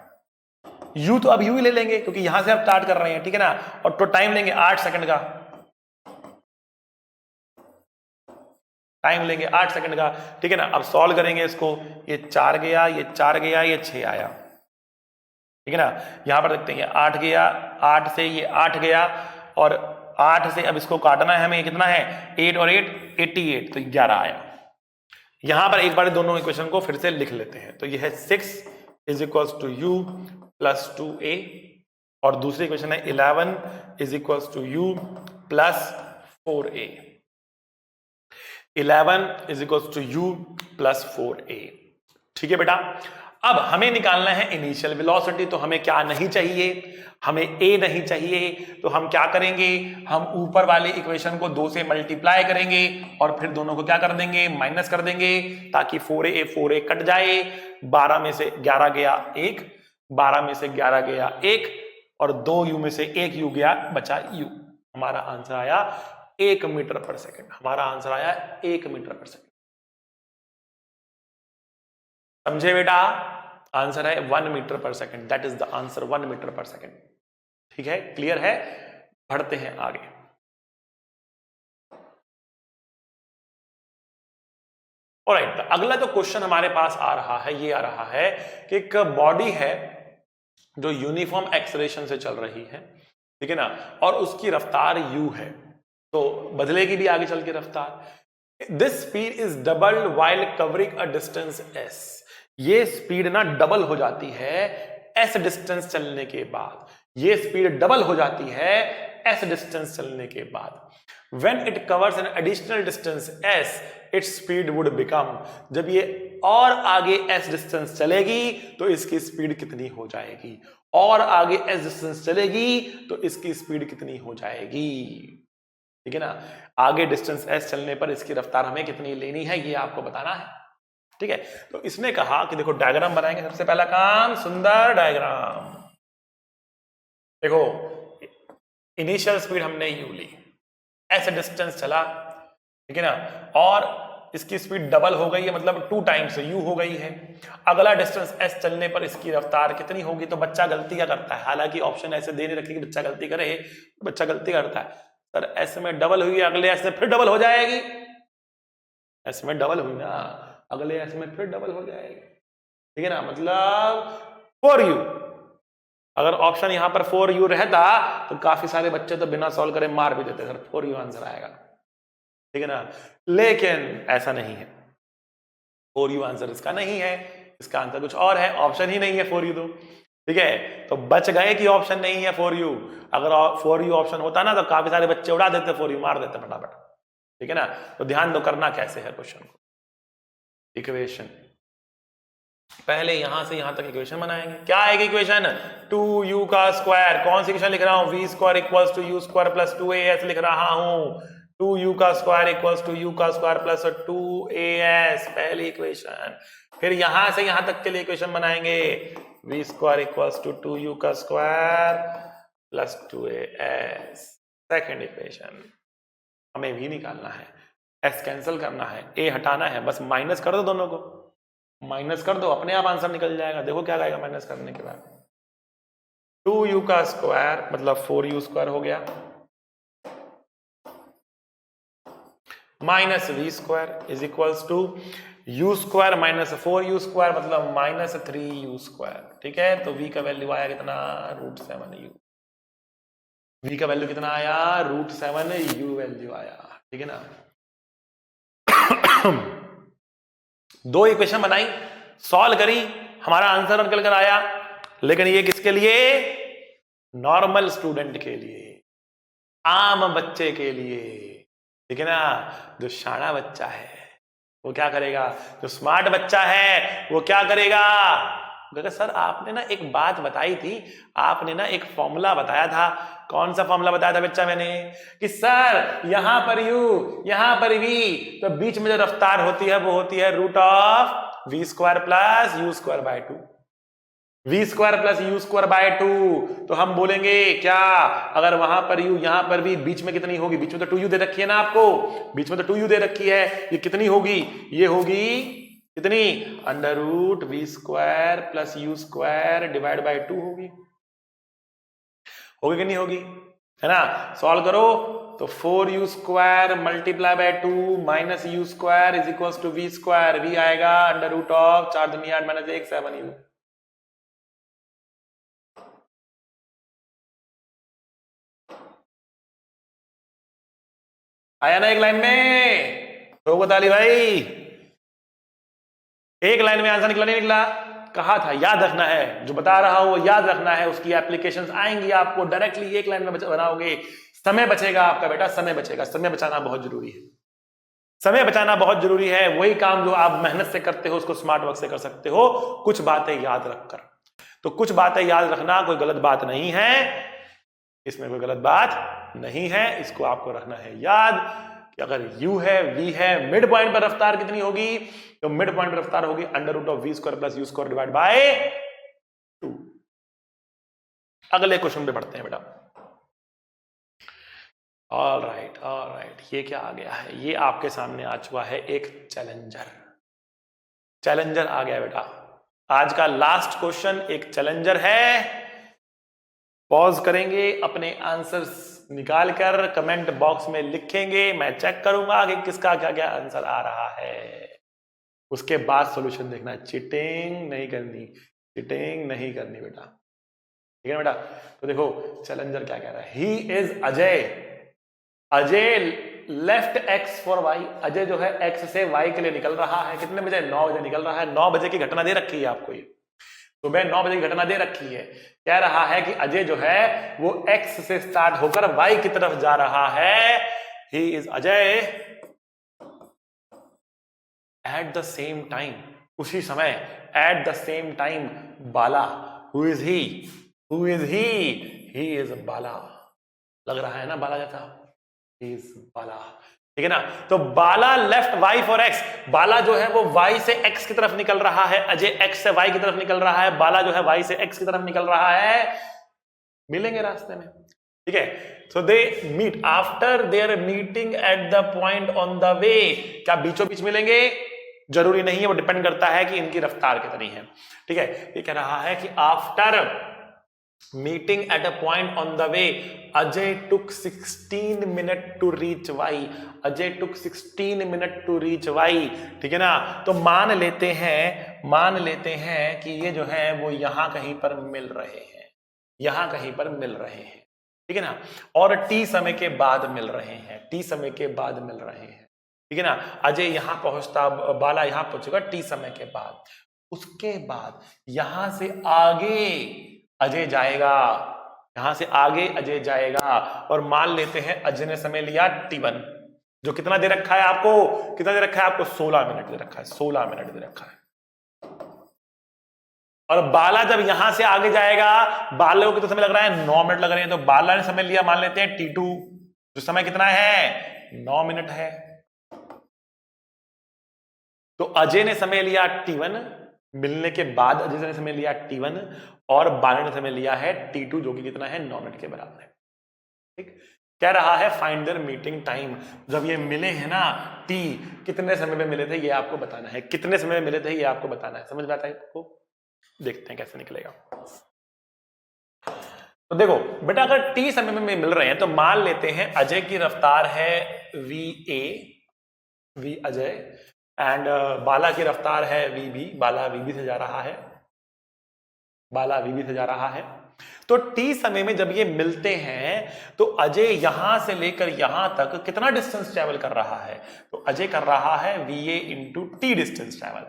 यू तो अब यू ही ले लेंगे क्योंकि यहां से आप स्टार्ट कर रहे हैं, ठीक है ना। और तो टाइम लेंगे 8 सेकंड का, टाइम लेंगे 8 सेकंड का, ठीक है ना। अब सॉल्व करेंगे इसको, ये 4 गया, ये 4 गया, ये 6 आया, ठीक है ना। यहां पर देखते हैं 8 गया, 8 से ये 8 गया, और 8 से अब इसको काटना है हमें, कितना है? 8 और 8 88, तो 11 आया। यहां पर एक बार दोनों इक्वेशन को फिर से लिख लेते हैं। तो ये है 6 is equals to u plus 2a, और दूसरी इक्वेशन है 11 is equals to u plus 4a। 11 is equals to u plus 4a। ठीक है बेटा। अब हमें निकालना है इनिशियल वेलोसिटी। तो हमें क्या नहीं चाहिए? हमें a नहीं चाहिए। तो हम क्या करेंगे? हम ऊपर वाली इक्वेशन को 2 से मल्टीप्लाई करेंगे और फिर दोनों को क्या कर देंगे? माइनस कर देंगे, ताकि 4a कट जाए। 12 में से 11 गया 1, 12 में से 11 गया 1, और 2 यू में से 1 यू गया, बचा यू। हमारा आंसर आया 1 मीटर पर सेकंड। हमारा आंसर आया 1 मीटर पर सेकंड। समझे बेटा? आंसर है 1 metre per second. That is the answer, 1 metre per second. ठीक है, क्लियर है? बढ़ते हैं आगे। ऑलराइट, अगला जो क्वेश्चन हमारे पास आ रहा है, ये आ रहा है कि एक बॉडी है जो यूनिफॉर्म एक्सेलरेशन से चल रही है, ठीक है ना, और उसकी रफ्तार u है। तो बदलेगी भी आगे चल के रफ्तार। This speed is doubled while covering a distance s। ये स्पीड ना डबल हो जाती है s डिस्टेंस चलने के बाद। ये स्पीड डबल हो जाती है s डिस्टेंस चलने के बाद। When it covers an additional distance s, its speed would become। जब ये और आगे s डिस्टेंस चलेगी तो इसकी स्पीड कितनी हो जाएगी? और आगे s डिस्टेंस चलेगी तो इसकी स्पीड कितनी हो जाएगी? ठीक है ना। आगे डिस्टेंस s चलने पर इसकी रफ्तार हमें कितनी लेनी है, ये आपको बताना है। ठीक है, तो इसने कहा कि देखो डायग्राम बनाएंगे। सबसे पहला काम, सुंदर डायग्राम। देखो, इनिशियल स्पीड हमने u ली, ऐसे डिस्टेंस चला, ठीक है ना, और इसकी स्पीड डबल हो गई है, मतलब 2 टाइम्स u हो गई है। अगला डिस्टेंस s चलने पर इसकी रफ्तार कितनी होगी? तो बच्चा गलती क्या करता है? हालांकि ऑप्शन ऐसे दे नहीं रखे कि बच्चा गलती करे, तो बच्चा गलती करता है, सर s में डबल हुई, अगले s में फिर डबल हो जाएगी। s में डबल हुई ना, अगले s में फिर डबल हो जाएगी, ठीक है ना, मतलब 4u। अगर ऑप्शन यहां पर 4u रहता तो काफी सारे बच्चे तो बिना सॉल्व करे मार भी देते, सर 4u आंसर आएगा, ठीक है ना। लेकिन ऐसा नहीं है, 4u आंसर इसका नहीं है, इसका आंसर कुछ और है। ऑप्शन ही नहीं है 4u, तो ठीक है, तो बच गए कि ऑप्शन नहीं है 4u। अगर 4u ऑप्शन होता ना तो काफी सारे बच्चे उड़ा देते, 4u मार देते फटाफट, ठीक है ना। तो ध्यान दो करना कैसे है क्वेश्चन को। इक्वेशन पहले यहां से यहां तक इक्वेशन बनाएंगे। क्या है इक्वेशन? 2u का स्क्वायर। कौन सी इक्वेशन लिख रहा हूं? v square equals to u square plus 2as लिख रहा हूं। 2u का स्क्वायर इक्वल्स टू u का स्क्वायर प्लस 2as, पहली इक्वेशन। फिर यहां से यहां तक के लिए इक्वेशन बनाएंगे। v square equals to 2u का square plus 2as, second equation. हमें v निकालना है, s कैंसिल करना है, a हटाना है, बस माइनस कर दो, दोनों को माइनस कर दो, अपने आप आंसर निकल जाएगा। देखो क्या आएगा माइनस करने के बाद, 2u का स्क्वायर मतलब 4u स्क्वायर हो गया, minus v square is equals to u square minus 4u square मतलब माइनस 3u स्क्वायर। ठीक है, तो v का वैल्यू आया कितना, √7u। v का वैल्यू कितना आया, √7u वैल्यू आया। ठीक है ना, दो इक्वेशन बनाई, सॉल्व करी, हमारा आंसर निकल कर आया। लेकिन ये किसके लिए, नॉर्मल स्टूडेंट के लिए, आम बच्चे के लिए। ठीक है ना, जो शाना बच्चा है वो क्या करेगा, जो स्मार्ट बच्चा है वो क्या करेगा, कहता सर आपने ना एक बात बताई थी, आपने ना एक फॉर्मूला बताया था। कौन सा फॉर्मूला बताया था बच्चा मैंने, कि सर यहां पर u यहां पर v, तो बीच में जो रफ्तार होती है वो होती है √v square plus u square by 2, v square plus u square by 2। तो हम बोलेंगे क्या, अगर वहां पर u यहां पर v, बीच में कितनी होगी, बीच में तो 2u दे रखी है ना आपको, बीच में तो 2u दे रखी है, ये कितनी होगी, ये होगी कितनी, √v square plus u square divide by 2 होगी कि नहीं होगी, है ना। सॉल्व करो तो 4u square multiply by 2 minus u square is equal to v square, v आएगा √4 दूनी 8 माइनस 1 7u। आया ना एक लाइन में, तो बताली भाई एक लाइन में आंसर निकला नहीं निकला, कहा था याद रखना है, जो बता रहा हूं वो याद रखना है, उसकी एप्लीकेशंस आएंगी आपको, डायरेक्टली एक लाइन में बनाओगे, समय बचेगा आपका बेटा, समय बचेगा, समय बचाना बहुत जरूरी है, समय बचाना बहुत जरूरी है। वही काम जो आप मेहनत से करते हो उसको स्मार्ट वर्क से कर सकते हो, कुछ बातें याद रखकर। तो कुछ बातें याद रखना कोई गलत बात नहीं है, इसमें कोई गलत बात नहीं है, इसको आपको रखना है याद कि अगर u है v है, मिड पॉइंट पर रफ्तार कितनी होगी, तो मिड पॉइंट पर रफ्तार होगी √v square plus u square divide by 2। अगले क्वेश्चन पे बढ़ते हैं बेटा। ऑल राइट, ये क्या आ गया है, ये आपके सामने आ चुका है एक चैलेंजर आ गया बेटा। आज का लास्ट क्वेश्चन एक चैलेंजर है, पॉज करेंगे, अपने आंसर्स निकाल कर कमेंट बॉक्स में लिखेंगे, मैं चेक करूंगा कि किसका क्या क्या आंसर आ रहा है, उसके बाद सॉल्यूशन देखना है। चीटिंग नहीं करनी, चीटिंग नहीं करनी बेटा, ठीक है बेटा। तो देखो चैलेंजर क्या कह रहा है, he is Ajay left x for y, Ajay जो है x से y के लिए निकल रहा है, कितने बजे, 9 बजे निकल रहा है, 9 बजे की घटना दे रखी है आपको, ये सुबह 9 बजे की घटना दे रखी है। कह रहा है कि अजय जो है वो x से स्टार्ट होकर y की तरफ जा रहा है, he is Ajay at the same time, उसी समय, at the same time Bala, who is he is Bala, लग रहा है ना बाला जैसा, ही इज बाला, ठीक है ना। तो बाला लेफ्ट y फॉर x, बाला जो है वो y से x की तरफ निकल रहा है, अजय x से y की तरफ निकल रहा है, बाला जो है y से x की तरफ निकल रहा है, मिलेंगे रास्ते में, ठीक है। So they meet, after their meeting at the point on the way, क्या बीचों बीच मिलेंगे, जरूरी नहीं है, वो डिपेंड करता है कि इनकी रफ्तार कितनी है, ठीक है। ये कह रहा है कि after meeting at a point on the way Ajay took 16 minute to reach y, Ajay took 16 minute to reach y, ठीक है ना। तो मान लेते हैं कि ये जो है वो यहां कहीं पर मिल रहे हैं, यहां कहीं पर मिल रहे हैं, ठीक है ना, और t समय के बाद मिल रहे हैं, t समय के बाद मिल रहे हैं, ठीक है ना। अजय यहां पहुंचता, बाला यहां पहुंचेगा t समय के बाद, उसके बाद यहां से आगे अजय जाएगा, यहां से आगे अजय जाएगा, और मान लेते हैं अजय ने समय लिया t1, जो कितना दे रखा है आपको, कितना दे रखा है आपको, 16 मिनट दे रखा है, 16 मिनट दे रखा है। और बाला जब यहां से आगे जाएगा, बाला को कितना समय लग रहा है, 9 मिनट लग रहे हैं, तो बाला ने समय लिया, मान लेते हैं t2, जो समय कितना है, 9 मिनट है। तो अजय ने समय लिया t1, मिलने के बाद अजय ने समय लिया t1, और बाला ने समय लिया है t2, जो कि कितना है, 9 मिनट के बराबर है, ठीक। कह रहा है फाइंड देयर मीटिंग टाइम। जब ये मिले हैं ना टी, कितने समय में मिले थे ये आपको बताना है, कितने समय में मिले थे ये आपको बताना है। समझ में आता है आपको? देखते हैं कैसे निकलेगा। तो देखो बेटा, अगर टी समय में मिल रहे हैं तो मान लेते हैं अजय की रफ्तार है वी अजय, एंड बाला की रफ्तार है वी, बाला वी से जा रहा है, बाला वी से जा रहा है। तो टी समय में जब ये मिलते हैं तो अजय यहां से लेकर यहां तक कितना डिस्टेंस ट्रेवल कर रहा है? तो अजय कर रहा है we A into T distance travel,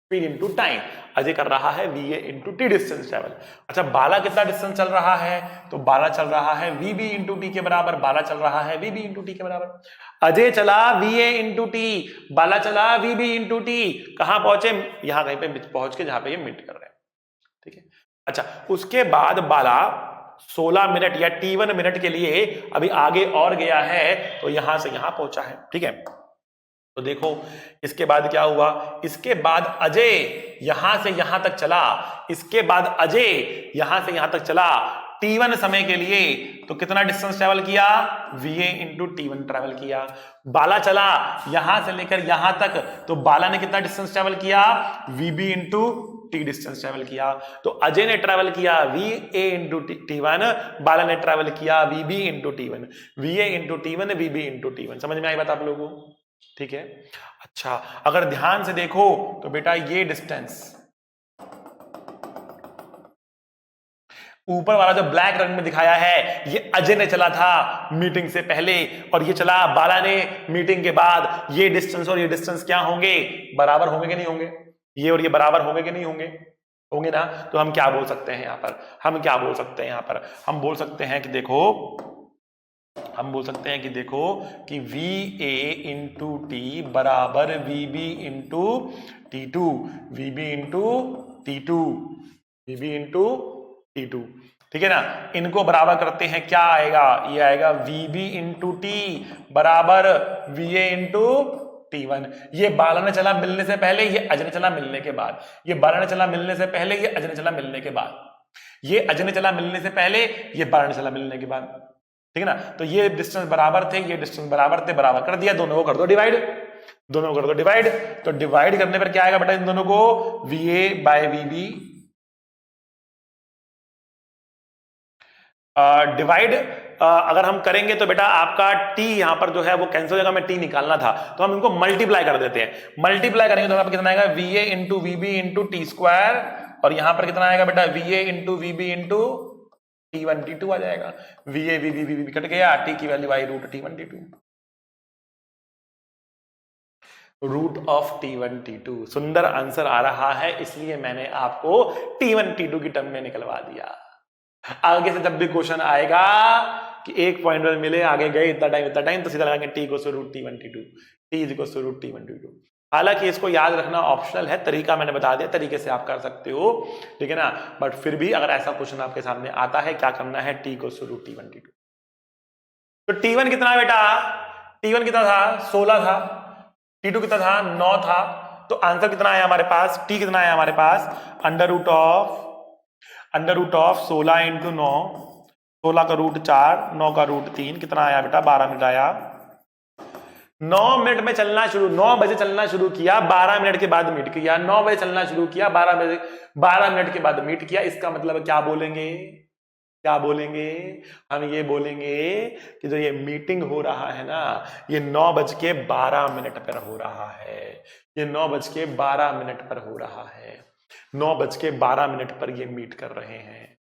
speed into time. Ajay कर रहा है we A into T distance travel. अच्छा, बाला कितना डिस्टेंस चल रहा है? तो बाला चल रहा है वी बी इंटू टी के बराबर, बाला चल रहा है वी बी इंटू टी के बराबर। अजय चला वी ए इंटू टी, बाला चला वी बी इंटू टी। कहां पहुंचे? यहां कहीं पे पहुंच के जहां पे ये मीट कर रहे हैं। ठीक है। अच्छा, उसके बाद बाला 16 मिनट या T1 मिनट के लिए अभी आगे और गया है, तो यहां से यहां पहुंचा है। ठीक है, तो देखो इसके बाद क्या हुआ। इसके बाद अजय यहां से यहां तक चला, इसके बाद अजय यहां से यहां तक चला T1 समय के लिए, तो कितना डिस्टेंस ट्रेवल किया? VA इंटू T1 ट्रेवल किया। बाला चला यहां से लेकर यहां तक, तो बाला ने कितना डिस्टेंस ट्रेवल किया? VB into T distance travel किया। तो अजय ने ट्रेवल किया VA इंटू T1, बाला ने ट्रेवल किया VB into T1, VA into T1, VB into T1। समझ में आई बात आप लोगों को? ठीक है। अच्छा, अगर ध्यान से देखो तो बेटा ये डिस्टेंस ऊपर वाला जो ब्लैक रंग में दिखाया है, ये अजय ने चला था मीटिंग से पहले, और ये चला बाला ने मीटिंग के बाद। ये डिस्टेंस और ये डिस्टेंस क्या होंगे? बराबर होंगे कि नहीं होंगे? ये और ये बराबर होंगे कि नहीं होंगे? होंगे ना। तो हम क्या बोल सकते हैं यहां पर? हम क्या बोल सकते हैं यहां पर? हम बोल सकते हैं कि देखो, हम बोल सकते हैं कि देखो कि वी ए इंटू टी बराबर v B into t two, v B into t two, v B into t two. ठीक है ना। इनको बराबर करते हैं, क्या आएगा? ये आएगा वी बी इंटू टी बराबर वी ए इंटू T1। ये बाला ने चला मिलने से पहले, ये अजय ने चला मिलने के बाद। ये बाला ने चला मिलने से पहले, ये अजय ने चला मिलने के बाद। ये अजय ने चला मिलने से पहले, ये बाला ने चला मिलने के बाद। ठीक है ना। तो ये डिस्टेंस बराबर थे, ये डिस्टेंस बराबर थे, बराबर कर दिया। दोनों को कर दो डिवाइड, दोनों को कर दो डिवाइड। तो डिवाइड करने पर क्या आएगा बेटा इन दोनों को? VA bye VB। डिवाइड अगर हम करेंगे तो बेटा आपका t यहां पर जो है वो कैंसिल हो जाएगा, हमें t निकालना था, तो हम इनको मल्टीप्लाई कर देते हैं। मल्टीप्लाई करेंगे तो कितना आएगा? VA into VB into t square, और यहां पर कितना आएगा बेटा? VA into VB into T1 T2 आ जाएगा। VA VB VB कट गया, t की वैल्यू आई root T1 T2, root of T1 T2। सुंदर आंसर आ रहा है, इसलिए मैंने आपको T1 T2 की टर्म में निकलवा दिया। आगे से जब भी क्वेश्चन आएगा कि एक पॉइंट पर मिले, आगे गए इतना टाइम, तो सीधा लगाएंगे t को root T1 T2, t is equal to root T1 T2। हालांकि इसको याद रखना ऑप्शनल है, तरीका मैंने बता दिया, तरीके से आप कर सकते हो। ठीक है ना। बट फिर भी अगर ऐसा क्वेश्चन आपके सामने आता है, क्या करना है? t को रूट T1 T2। तो T1 कितना बेटा? T1 कितना था? 16 था। T2 कितना था? 9 था। तो आंसर कितना आया हमारे पास? t कितना आया हमारे पास? अंडर रूट ऑफ 16 इंटू 9, 16 का रूट 4, 9 का रूट 3, कितना आया बेटा? 12 मिनट आया। 9 मिनट में चलना शुरू, 9 बजे चलना शुरू किया, 12 मिनट के बाद मीट किया। 9 बजे चलना शुरू किया, 12 मिनट के बाद मीट किया। इसका मतलब क्या बोलेंगे? क्या बोलेंगे? हम ये बोलेंगे कि जो ये मीटिंग हो रहा है ना, ये 9:12 पर हो रहा है। ये 9:12 पर हो रहा है। 9:12 पर ये मीट कर रहे हैं।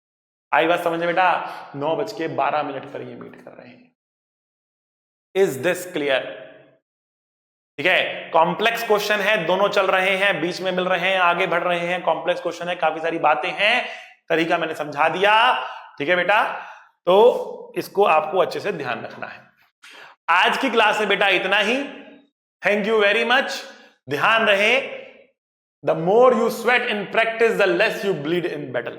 आई बात समझ में बेटा? 9:12 पर ये मीट कर रहे हैं। Is this clear? ठीक है। कॉम्प्लेक्स क्वेश्चन है, दोनों चल रहे हैं, बीच में मिल रहे हैं, आगे बढ़ रहे हैं। कॉम्प्लेक्स क्वेश्चन है, काफी सारी बातें हैं, तरीका मैंने समझा दिया। ठीक है बेटा, तो इसको आपको अच्छे से ध्यान रखना है। आज की क्लास में बेटा इतना ही। Thank you very much. ध्यान रहे, the more you sweat in practice the less you bleed in battle.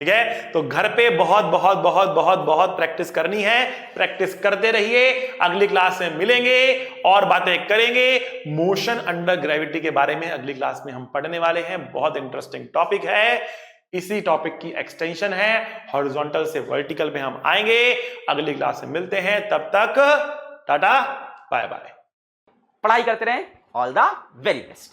ठीक है। तो घर पे बहुत बहुत बहुत बहुत बहुत प्रैक्टिस करनी है, प्रैक्टिस करते रहिए। अगली क्लास में मिलेंगे और बातें करेंगे। मोशन अंडर ग्रेविटी के बारे में अगली क्लास में हम पढ़ने वाले हैं। बहुत इंटरेस्टिंग टॉपिक है। इसी टॉपिक की एक्सटेंशन है। हॉरिजॉन्टल से वर्टिकल में हम आएंगे। अगली क्लास में मिलते हैं, तब तक टाटा बाय बाय। पढ़ाई करते रहें। All the very best.